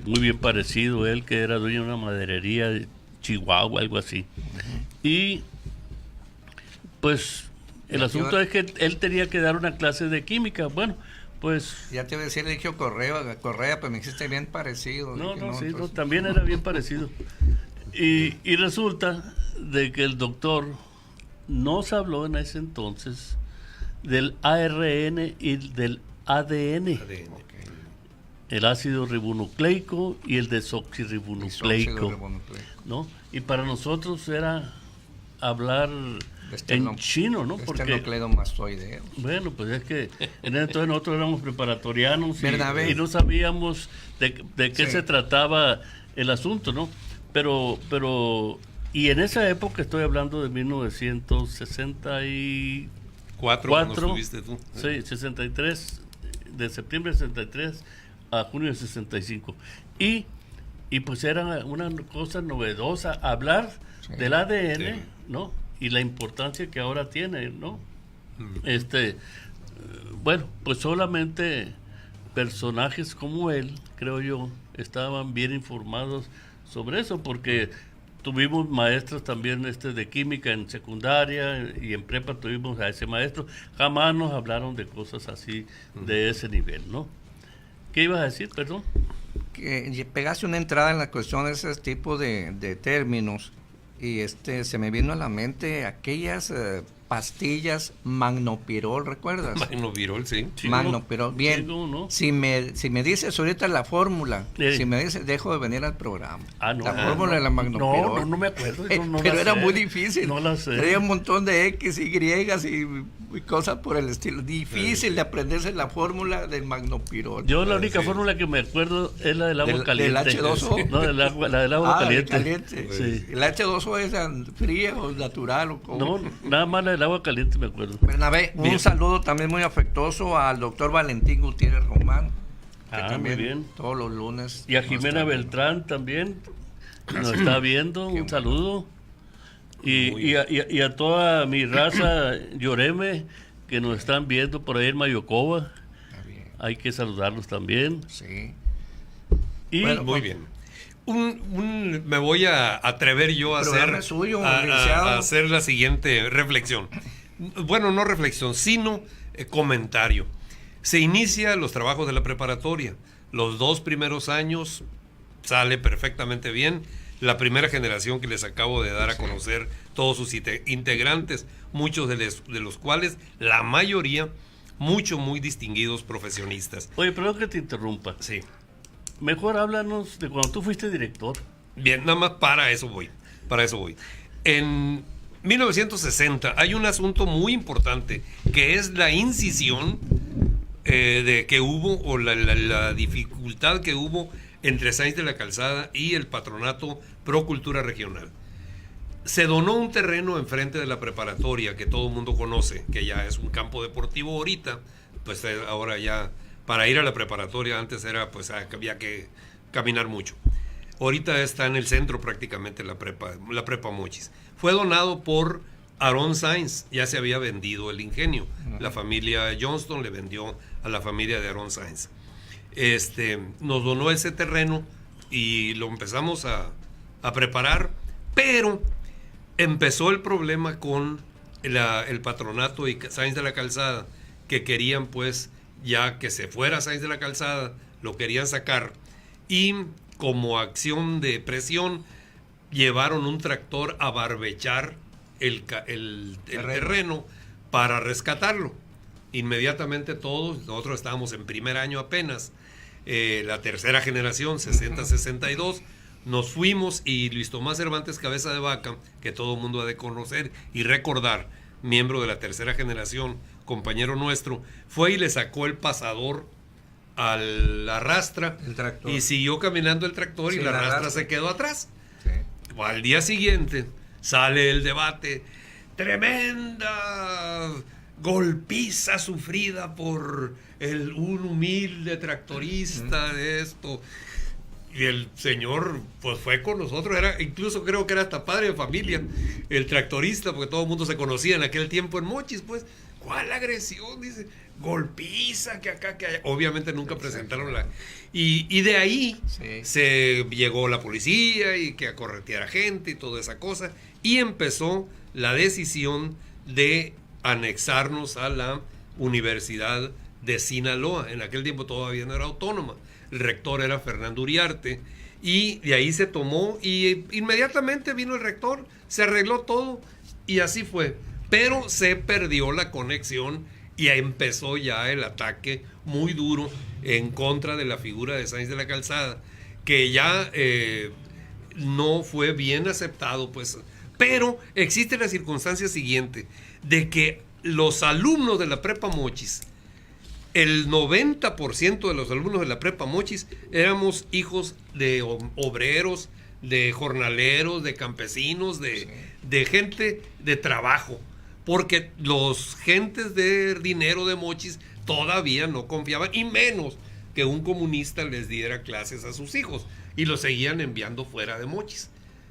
muy bien parecido, él que era dueño de una maderería de Chihuahua, algo así. Y pues el asunto es que él tenía que dar una clase de química. Bueno, pues... Ya te iba a decir, le dije Correa, pero me hiciste bien parecido. No, dije, sí, entonces... también era bien parecido. Y resulta de que el doctor nos habló en ese entonces del ARN y del ADN. el ácido ribonucleico y el desoxirribonucleico, Isóxido-ribonucleico. ¿no? Y para nosotros era hablar en chino, ¿no? Porque, Esternocleidomastoideo. bueno, pues es que en ese entonces nosotros éramos preparatorianos ¿Verdad, y no sabíamos de qué Sí. se trataba el asunto, ¿no? Pero, y en esa época, estoy hablando de 1964, Cuando estuviste tú. sí, 63, de septiembre de 63 a junio de 65. Y pues era una cosa novedosa hablar Sí. del ADN, Sí. ¿no? Y la importancia que ahora tiene, ¿no? Mm. Bueno, pues solamente personajes como él, creo yo, estaban bien informados sobre eso, porque tuvimos maestros también de química en secundaria y en prepa tuvimos a ese maestro. Jamás nos hablaron de cosas así de ese nivel, ¿no? ¿Qué ibas a decir, perdón? Que pegaste una entrada en la cuestión de ese tipo de términos y se me vino a la mente aquellas pastillas Magnopirol, ¿recuerdas? Magnovirol, sí. Sí, Magnopirol, bien. sí, ¿no? Si me dices ahorita la fórmula, Sí. si me dices, dejo de venir al programa. Ah, no. La fórmula de la Magnopirol. No me acuerdo. No Pero la era sé. muy difícil. No la sé. Traía un montón de X, Y y cosas por el estilo. Difícil de aprenderse la fórmula del Magnopirol. Yo la única Sí. fórmula que me acuerdo es la del agua Del caliente. H2O. No, la del agua caliente. Caliente. Sí. ¿El H2O es fría o natural? O cómo? No, nada más la del agua caliente me acuerdo. Bernabé, un saludo también muy afectuoso al doctor Valentín Gutiérrez Román, que Ah, también muy bien. todos los lunes. Y a nos Jimena está Beltrán también nos está viendo. Un saludo. Y a toda mi raza Lloreme que nos están viendo por ahí en Mayocoba. Está bien, Hay que saludarlos también. sí. Y Bueno, Muy bien. Me voy a atrever yo a Programa hacer, suyo, a licenciado. hacer la siguiente reflexión. Bueno, no reflexión, sino comentario. Se inicia los trabajos de la preparatoria. Los 2 primeros años sale perfectamente bien. La primera generación que les acabo de dar a conocer, todos sus integrantes, muchos de los cuales, la mayoría, muy distinguidos profesionistas. oye, perdón que te interrumpa. Sí. Mejor háblanos de cuando tú fuiste director. Bien, nada más para eso voy. En 1960 hay un asunto muy importante que es la incisión de que hubo o la dificultad que hubo entre Sáenz de la Calzada y el Patronato Pro Cultura Regional. Se donó un terreno enfrente de la preparatoria que todo el mundo conoce, que ya es un campo deportivo ahorita, pues ahora ya para ir a la preparatoria antes era pues había que caminar mucho. Ahorita está en el centro prácticamente la prepa Mochis. Fue donado por Aarón Sáenz, ya se había vendido el ingenio. La familia Johnston le vendió a la familia de Aarón Sáenz. Nos donó ese terreno y lo empezamos a preparar, pero empezó el problema con el patronato y Sáenz de la Calzada, que querían pues ya que se fuera Sáenz de la Calzada, lo querían sacar, y como acción de presión llevaron un tractor a barbechar el terreno para rescatarlo. Inmediatamente todos, nosotros estábamos en primer año apenas, la tercera generación, 60-62, nos fuimos y Luis Tomás Cervantes Cabeza de Vaca, que todo el mundo ha de conocer y recordar, miembro de la tercera generación, compañero nuestro, fue y le sacó el pasador al arrastra El tractor. y siguió caminando el tractor Sí, y la la arrastra arrastra. se quedó atrás. Sí. Al día siguiente sale el debate, tremenda golpiza sufrida por un humilde tractorista de esto. Y el señor pues fue con nosotros, incluso creo que era hasta padre de familia, el tractorista, porque todo el mundo se conocía en aquel tiempo en Mochis, pues. ¿Cuál agresión? Dice, golpiza, que acá, que allá. Obviamente nunca presentaron la... Y de ahí Sí. se llegó la policía y que a corretear a gente y toda esa cosa. Y empezó la decisión de anexarnos a la Universidad de Sinaloa. En aquel tiempo todavía no era autónoma. El rector era Fernando Uriarte. Y de ahí se tomó y inmediatamente vino el rector, se arregló todo y así fue. Pero se perdió la conexión y empezó ya el ataque muy duro en contra de la figura de Sáenz de la Calzada, que ya no fue bien aceptado, pues. Pero existe la circunstancia siguiente, de que los alumnos de la Prepa Mochis, el 90% de los alumnos de la Prepa Mochis éramos hijos de obreros, de jornaleros, de campesinos, de gente de trabajo, porque los gentes de dinero de Mochis todavía no confiaban, y menos que un comunista les diera clases a sus hijos, y los seguían enviando fuera de Mochis.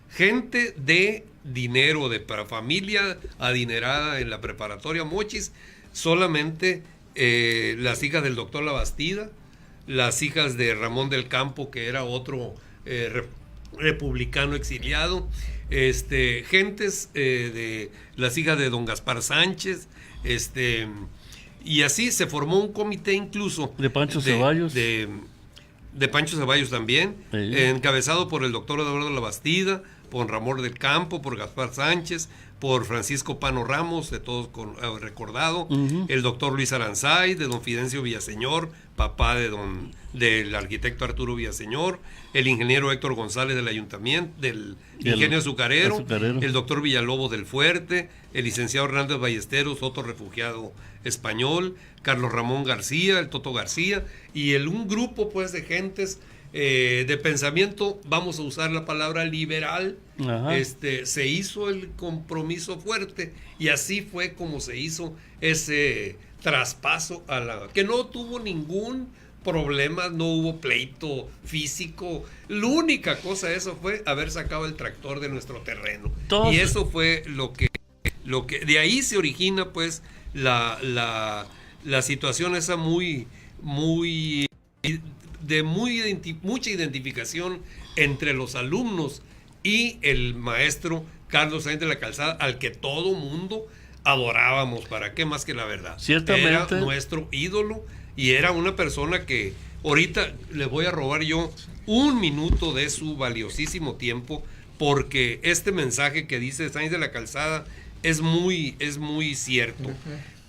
Gente de dinero, para familia adinerada en la preparatoria Mochis, solamente las hijas del doctor Labastida, las hijas de Ramón del Campo, que era otro republicano exiliado, gentes de las hijas de don Gaspar Sánchez, y así se formó un comité incluso de Pancho Ceballos. De Pancho Ceballos también, sí, encabezado por el doctor Eduardo Labastida, por Ramón del Campo, por Gaspar Sánchez, por Francisco Pano Ramos, de todos recordado, el doctor Luis Aranzay, de don Fidencio Villaseñor, papá del arquitecto Arturo Villaseñor, el ingeniero Héctor González del ayuntamiento, del ingenio azucarero, el doctor Villalobos del Fuerte, el licenciado Hernández Ballesteros, otro refugiado español, Carlos Ramón García, el Toto García, y un grupo pues de gentes de pensamiento, vamos a usar la palabra liberal. Se hizo el compromiso fuerte, y así fue como se hizo ese traspaso que no tuvo ningún problema, no hubo pleito físico. La única cosa eso fue haber sacado el tractor de nuestro terreno. Y eso fue lo que de ahí se origina pues la situación esa mucha identificación entre los alumnos y el maestro Carlos Sáenz de la Calzada, al que todo mundo adorábamos. ¿Para qué más que la verdad? Ciertamente. Era nuestro ídolo, y era una persona que ahorita le voy a robar yo un minuto de su valiosísimo tiempo, porque este mensaje que dice Sáenz de la Calzada es muy cierto.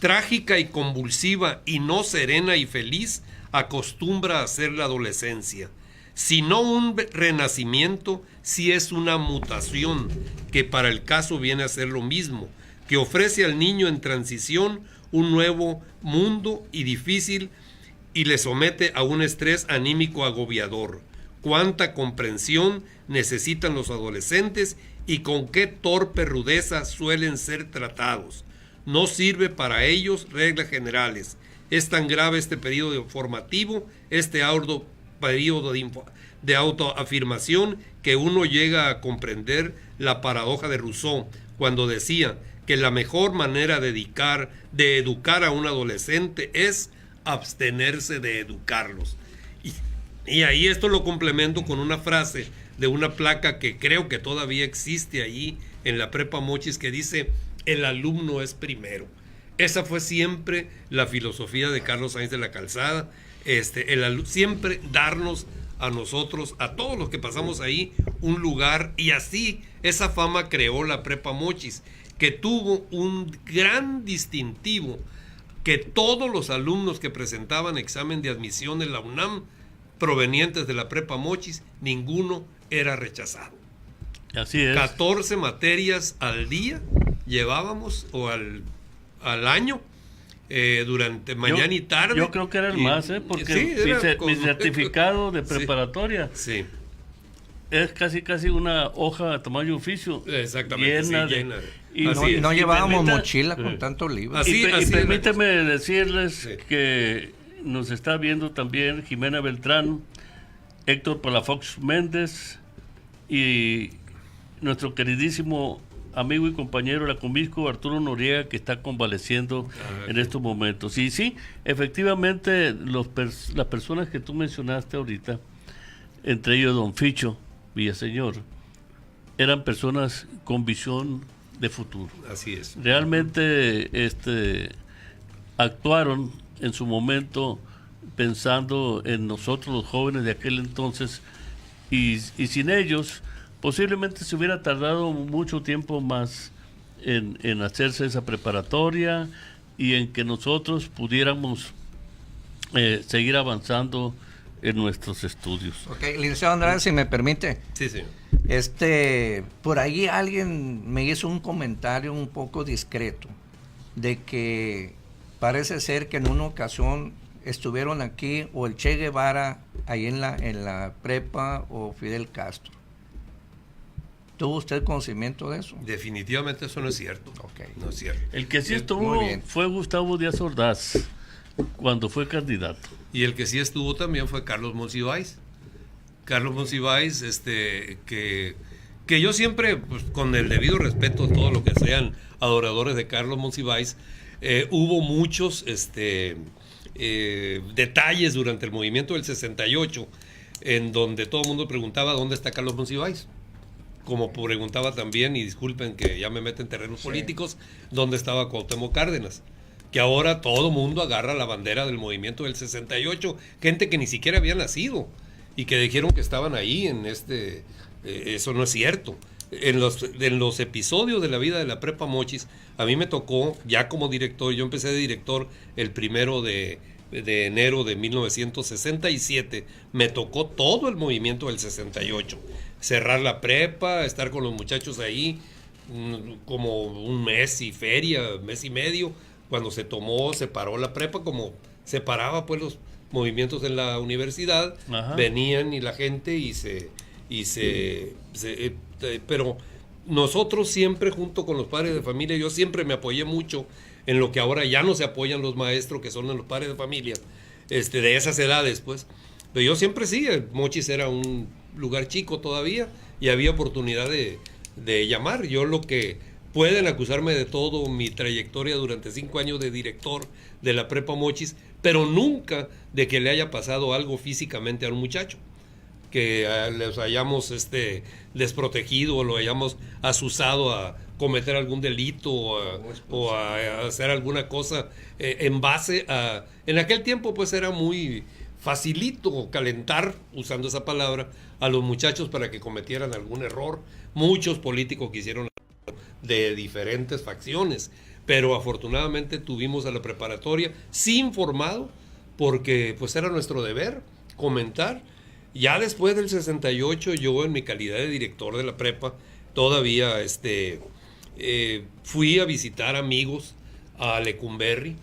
Trágica y convulsiva, y no serena y feliz, acostumbra a ser la adolescencia. Si no un renacimiento, si es una mutación, que para el caso viene a ser lo mismo, que ofrece al niño en transición un nuevo mundo y difícil, y le somete a un estrés anímico agobiador. Cuánta comprensión necesitan los adolescentes, y con qué torpe rudeza suelen ser tratados. No sirve para ellos reglas generales. Es tan grave este periodo formativo, este arduo periodo de autoafirmación, que uno llega a comprender la paradoja de Rousseau, cuando decía que la mejor manera de educar a un adolescente es abstenerse de educarlos. Y ahí esto lo complemento con una frase de una placa que creo que todavía existe allí en la Prepa Mochis, que dice: el alumno es primero. Esa fue siempre la filosofía de Carlos Sáenz de la Calzada, siempre darnos a nosotros, a todos los que pasamos ahí, un lugar, y así esa fama creó la Prepa Mochis, que tuvo un gran distintivo, que todos los alumnos que presentaban examen de admisión en la UNAM, provenientes de la Prepa Mochis, ninguno era rechazado. Así es. 14 materias al día llevábamos, o al año, durante mañana y tarde. Yo creo que era el más, porque sí, mi certificado de preparatoria es casi una hoja de tamaño oficio. Exactamente, llena. Y no llevábamos mochila con tantos libros. Y permíteme decirles que nos está viendo también Jimena Beltrán, Héctor Palafox Méndez y nuestro queridísimo amigo y compañero de la Comisco, Arturo Noriega, que está convaleciendo en estos momentos. Y sí, efectivamente, las personas que tú mencionaste ahorita, entre ellos don Ficho Villaseñor, eran personas con visión de futuro. Así es. Realmente actuaron en su momento pensando en nosotros los jóvenes de aquel entonces, y sin ellos posiblemente se hubiera tardado mucho tiempo más en hacerse esa preparatoria, y en que nosotros pudiéramos seguir avanzando en nuestros estudios. Ok, licenciado Andrade, si me permite. Sí, señor. Por ahí alguien me hizo un comentario un poco discreto de que parece ser que en una ocasión estuvieron aquí o el Che Guevara ahí en la prepa o Fidel Castro. ¿Tuvo usted conocimiento de eso? Definitivamente eso no es cierto. Ok. No es cierto. El que sí Muy estuvo bien. fue Gustavo Díaz Ordaz, cuando fue candidato. Y el que sí estuvo también fue Carlos Monsiváis. Carlos Monsiváis, que yo siempre, pues, con el debido respeto a todo lo que sean adoradores de Carlos Monsiváis, hubo muchos detalles durante el movimiento del 68 en donde todo el mundo preguntaba ¿dónde está Carlos Monsiváis? Como preguntaba también, y disculpen que ya me meten en terrenos políticos, ¿dónde estaba Cuauhtémoc Cárdenas? Que ahora todo mundo agarra la bandera del movimiento del 68, gente que ni siquiera había nacido y que dijeron que estaban ahí en eso no es cierto. En los episodios de la vida de la Prepa Mochis, a mí me tocó, ya como director, yo empecé de director el 1 de enero de 1967, me tocó todo el movimiento del 68. Cerrar la prepa, estar con los muchachos ahí como un mes y feria, mes y medio, cuando se paró la prepa, como se paraba pues los movimientos en la universidad. Ajá. Venían y la gente pero nosotros siempre junto con los padres de familia, yo siempre me apoyé mucho en lo que ahora ya no se apoyan los maestros, que son los padres de familia, de esas edades pues, pero yo siempre sí, el Mochis era un lugar chico todavía y había oportunidad de llamar. Yo lo que pueden acusarme de todo mi trayectoria durante 5 años de director de la Prepa Mochis, pero nunca de que le haya pasado algo físicamente a un muchacho, que les hayamos desprotegido o lo hayamos asusado a cometer algún delito o a hacer alguna cosa en base a... En aquel tiempo pues era muy facilito calentar, usando esa palabra, a los muchachos para que cometieran algún error. Muchos políticos quisieron de diferentes facciones, pero afortunadamente tuvimos a la preparatoria sí informado, porque pues era nuestro deber comentar. Ya después del 68, yo en mi calidad de director de la prepa, todavía fui a visitar amigos a Lecumberri,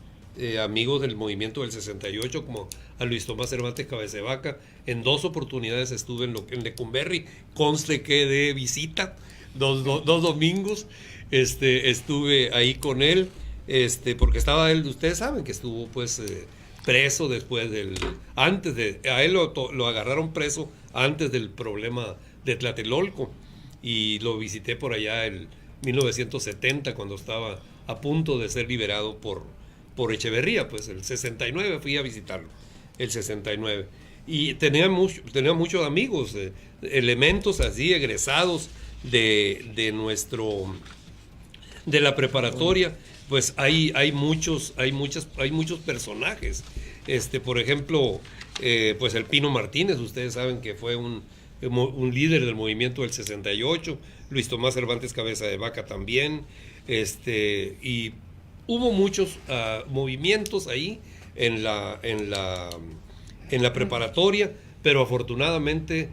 amigos del movimiento del 68, como a Luis Tomás Cervantes Cabeza de Vaca. En 2 oportunidades estuve en Lecumberri, conste que de visita, dos domingos, estuve ahí con él, porque estaba él, ustedes saben que estuvo pues preso después a él lo agarraron preso antes del problema de Tlatelolco, y lo visité por allá en 1970 cuando estaba a punto de ser liberado por Echeverría, pues el 69 fui a visitarlo, el 69, y tenía muchos amigos, elementos así egresados de la preparatoria. Pues hay muchos personajes. Por ejemplo, pues el Pino Martínez, ustedes saben que fue un líder del movimiento del 68, Luis Tomás Cervantes Cabeza de Vaca también, y hubo muchos movimientos ahí en la preparatoria, pero afortunadamente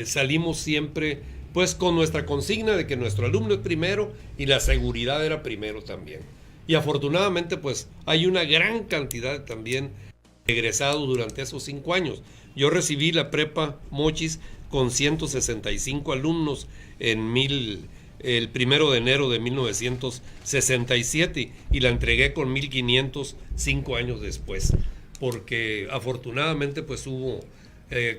salimos siempre pues con nuestra consigna de que nuestro alumno es primero y la seguridad era primero también. Y afortunadamente pues hay una gran cantidad también egresados durante esos 5 años. Yo recibí la Prepa Mochis con 165 alumnos el 1 de enero de 1967 y la entregué con 1,500 5 años después, porque afortunadamente pues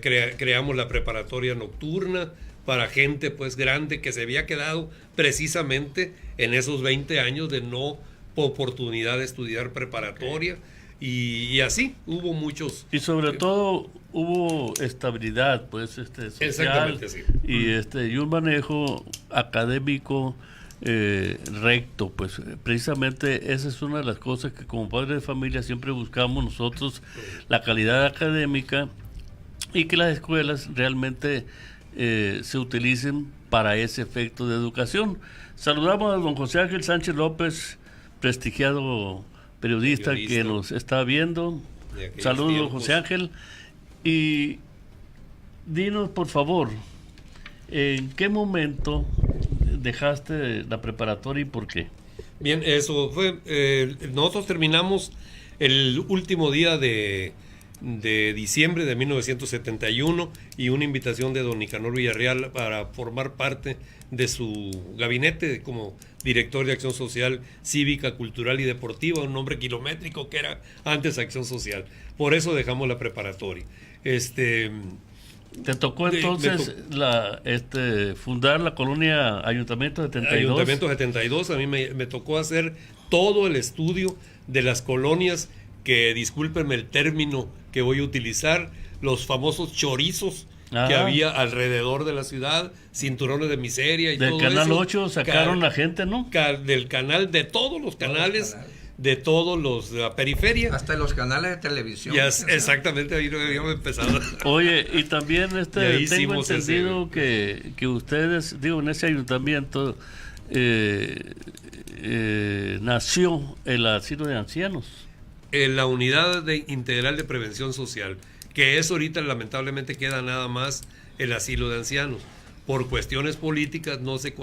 creamos la preparatoria nocturna para gente pues grande que se había quedado precisamente en esos 20 años de no oportunidad de estudiar preparatoria, y así hubo muchos. Y sobre todo hubo estabilidad pues social. Exactamente, sí. Y un manejo académico recto, pues precisamente esa es una de las cosas que como padres de familia siempre buscamos nosotros, la calidad académica, y que las escuelas realmente se utilicen para ese efecto de educación. Saludamos a don José Ángel Sánchez López, prestigiado periodista que nos está viendo. Saludos, José Ángel. Y dinos, por favor, ¿en qué momento dejaste la preparatoria y por qué? Bien, eso fue, nosotros terminamos el último día de diciembre de 1971 y una invitación de don Nicanor Villarreal para formar parte de su gabinete como director de Acción Social, Cívica, Cultural y Deportiva, un nombre kilométrico que era antes Acción Social. Por eso dejamos la preparatoria. ¿Te tocó entonces fundar la colonia Ayuntamiento 72? Ayuntamiento 72, a mí me tocó hacer todo el estudio de las colonias que, discúlpenme el término que voy a utilizar, los famosos chorizos que había alrededor de la ciudad, cinturones de miseria y todo eso. Del Canal 8 sacaron la gente, ¿no? Del canal, de todos los canales, de todos los de la periferia. Hasta los canales de televisión. Exactamente, ahí no habíamos empezado. Oye, y también tengo entendido ese... que ustedes, digo, en ese ayuntamiento nació el asilo de ancianos. La unidad integral de prevención social, que eso ahorita lamentablemente queda nada más el asilo de ancianos. Por cuestiones políticas no se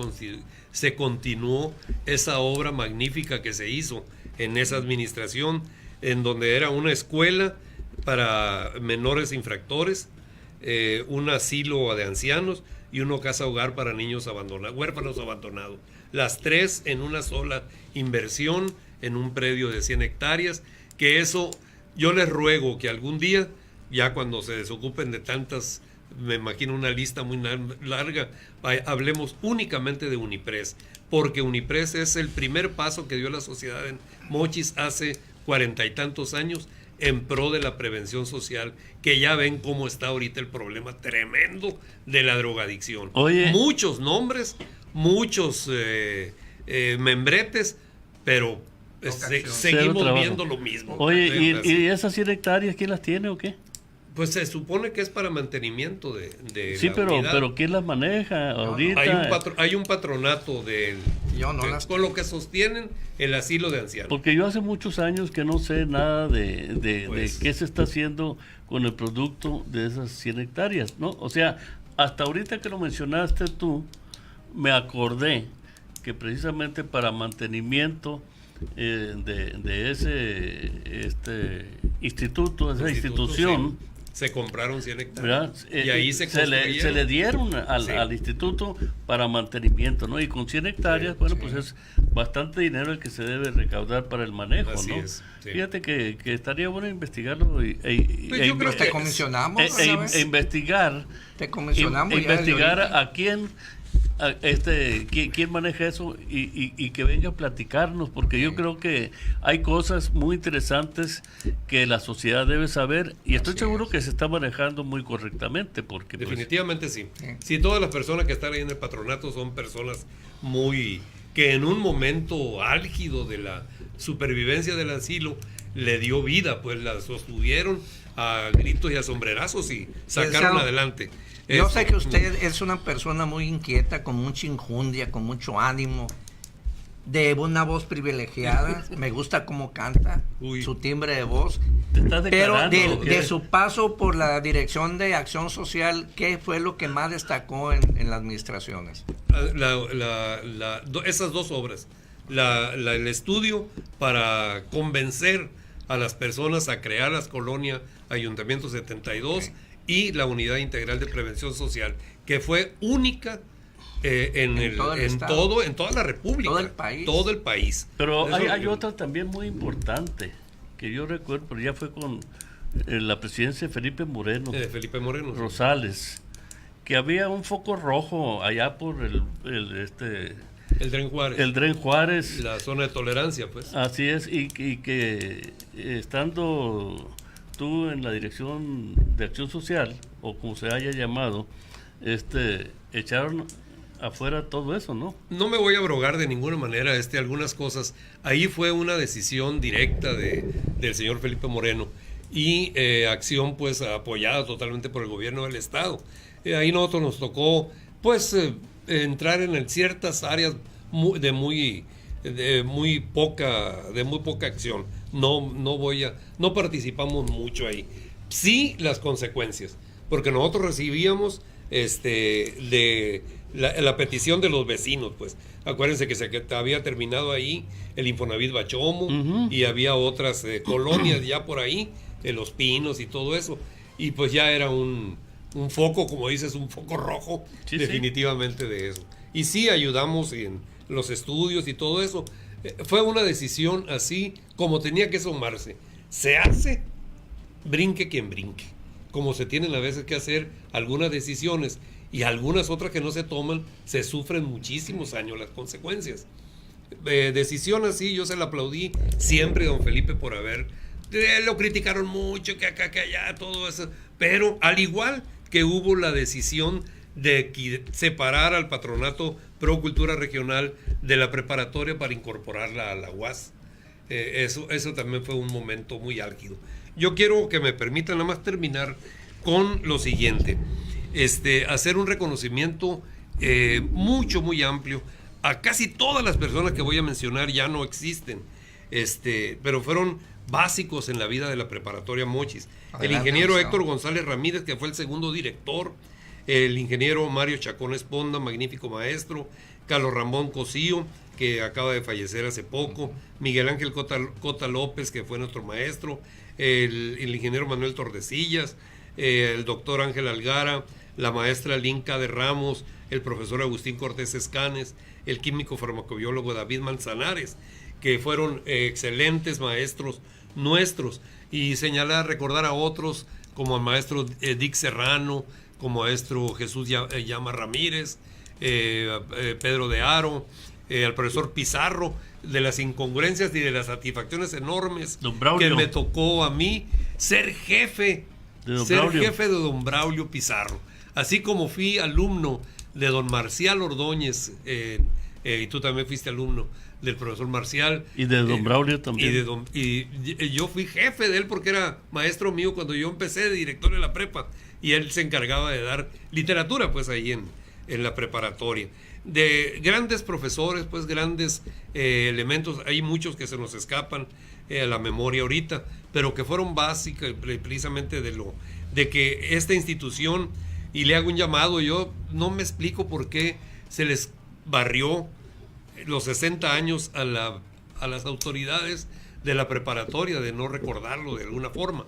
continuó esa obra magnífica que se hizo en esa administración, en donde era una escuela para menores infractores, un asilo de ancianos y una casa hogar para niños abandonados, huérfanos abandonados. Las tres en una sola inversión en un predio de 100 hectáreas, que eso yo les ruego que algún día, ya cuando se desocupen de tantas, me imagino una lista muy larga, hablemos únicamente de Unipres, porque Unipres es el primer paso que dio la sociedad en Mochis hace 40 y tantos años en pro de la prevención social, que ya ven cómo está ahorita el problema tremendo de la drogadicción. Oye. Muchos nombres, muchos membretes, pero seguimos viendo lo mismo. Oye, ¿y esas 100 hectáreas quién las tiene o qué? Pues se supone que es para mantenimiento de sí, la unidad. pero ¿quién las maneja ahorita? Hay un patronato con lo que sostienen el asilo de ancianos. Porque yo hace muchos años que no sé nada de qué se está haciendo con el producto de esas 100 hectáreas, ¿no? O sea, hasta ahorita que lo mencionaste tú, me acordé que precisamente para mantenimiento de ese instituto, esa institución, sí, se compraron 100 hectáreas y ahí se le dieron al instituto para mantenimiento, ¿no? Y con 100 hectáreas, bueno, pues es bastante dinero el que se debe recaudar para el manejo, así ¿no? Es, sí. Fíjate que estaría bueno investigarlo pues yo creo que te comisionamos investigar a quién quién maneja eso y que venga a platicarnos, porque yo creo que hay cosas muy interesantes que la sociedad debe saber y estoy seguro que se está manejando muy correctamente, porque definitivamente sí. Sí, todas las personas que están ahí en el patronato son personas que en un momento álgido de la supervivencia del asilo le dio vida, pues la sostuvieron a gritos y a sombrerazos y sacaron adelante. Yo sé que usted es una persona muy inquieta, con mucha injundia, con mucho ánimo, de una voz privilegiada. Me gusta cómo canta, su timbre de voz. Pero de su paso por la Dirección de Acción Social, ¿qué fue lo que más destacó en las administraciones? Esas dos obras. El estudio para convencer a las personas a crear las colonias Ayuntamiento 72 y la Unidad Integral de Prevención Social, que fue única en toda la República. Todo el país. Pero hay otra también muy importante, que yo recuerdo, pero ya fue con la presidencia de Felipe Moreno. Rosales, que había un foco rojo allá por el Dren Juárez. El Dren Juárez. La zona de tolerancia, pues. Así es, y que estando tú en la Dirección de Acción Social, o como se haya llamado, echaron afuera todo eso, ¿no? No me voy a abrogar de ninguna manera algunas cosas. Ahí fue una decisión directa del señor Felipe Moreno y acción pues apoyada totalmente por el gobierno del estado. Ahí nosotros nos tocó pues entrar en ciertas áreas de muy poca acción. no participamos mucho ahí. Sí, las consecuencias, porque nosotros recibíamos de la petición de los vecinos, pues. Acuérdense que había terminado ahí el Infonavit Bachomo, y había otras colonias ya por ahí, Los Pinos y todo eso, y pues ya era un foco, como dices, un foco rojo, sí, definitivamente, sí, de eso. Y sí ayudamos en los estudios y todo eso. Fue una decisión así como tenía que tomarse. Se hace, brinque quien brinque, como se tienen a veces que hacer algunas decisiones, y algunas otras que no se toman, se sufren muchísimos años las consecuencias. Decisión así, yo se la aplaudí siempre a don Felipe por haber, lo criticaron mucho, que acá, que allá, todo eso, pero al igual que hubo la decisión de separar al Patronato Pro Cultura Regional de la preparatoria para incorporarla a la UAS. Eso también fue un momento muy álgido. Yo quiero que me permitan nada más terminar con lo siguiente. Hacer un reconocimiento muy amplio a casi todas las personas que voy a mencionar. Ya no existen, pero fueron básicos en la vida de la preparatoria Mochis. Adelante, el ingeniero Héctor González Ramírez, que fue el segundo director, el ingeniero Mario Chacón Esponda, magnífico maestro, Carlos Ramón Cosío, que acaba de fallecer hace poco, Miguel Ángel Cota López, que fue nuestro maestro, el ingeniero Manuel Tordesillas, el doctor Ángel Algara, la maestra Linca de Ramos, el profesor Agustín Cortés Escanes, el químico farmacobiólogo David Manzanares, que fueron excelentes maestros nuestros, y recordar a otros como al maestro Dick Serrano, como maestro Jesús Llama Ramírez, Pedro de Aro, al profesor Pizarro, de las incongruencias y de las satisfacciones enormes que me tocó a mí ser jefe de don Braulio Pizarro, así como fui alumno de don Marcial Ordóñez, y tú también fuiste alumno del profesor Marcial. Y de don Braulio también. Y yo fui jefe de él porque era maestro mío cuando yo empecé de director de la prepa, y él se encargaba de dar literatura pues ahí en la preparatoria. De grandes profesores, pues grandes elementos, hay muchos que se nos escapan a la memoria ahorita, pero que fueron básicas precisamente de que esta institución, y le hago un llamado, yo no me explico por qué se les barrió los 60 años a las autoridades de la preparatoria, de no recordarlo de alguna forma.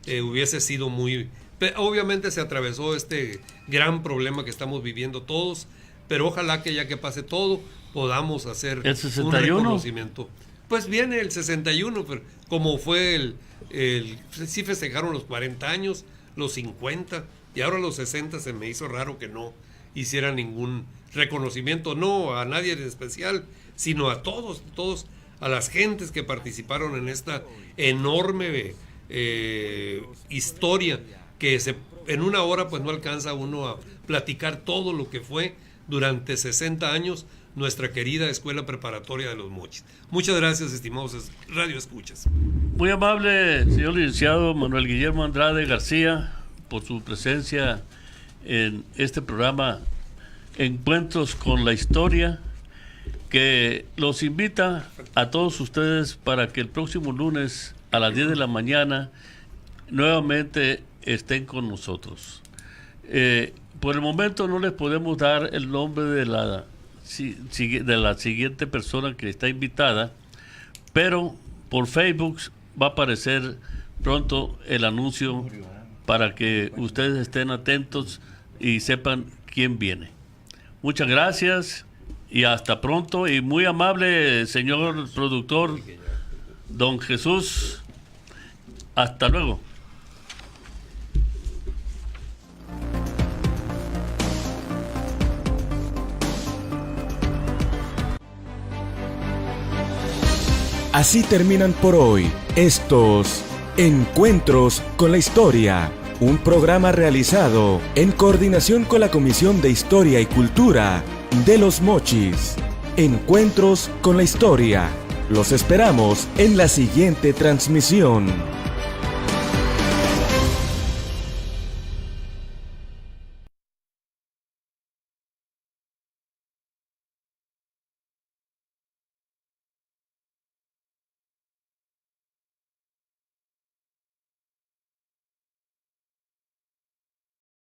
Hubiese sido muy... Obviamente se atravesó este gran problema que estamos viviendo todos, pero ojalá que ya que pase todo, podamos hacer ¿El 61? Un reconocimiento. Pues viene el 61, pero como fue sí festejaron los 40 años, los 50, y ahora los 60 se me hizo raro que no hiciera ningún reconocimiento, no a nadie en especial, sino a todos, a las gentes que participaron en esta enorme historia, que en una hora pues no alcanza uno a platicar todo lo que fue durante 60 años nuestra querida Escuela Preparatoria de los Mochis. Muchas gracias, estimados Radio Escuchas. Muy amable, señor licenciado Manuel Guillermo Andrade García, por su presencia en este programa Encuentros con la Historia, que los invita a todos ustedes para que el próximo lunes a las 10 de la mañana nuevamente estén con nosotros. Por el momento no les podemos dar el nombre de la siguiente persona que está invitada, pero por Facebook va a aparecer pronto el anuncio para que ustedes estén atentos y sepan quién viene. Muchas gracias y hasta pronto, y muy amable señor productor don Jesús, hasta luego. Así terminan por hoy estos Encuentros con la Historia, un programa realizado en coordinación con la Comisión de Historia y Cultura de Los Mochis. Encuentros con la Historia. Los esperamos en la siguiente transmisión.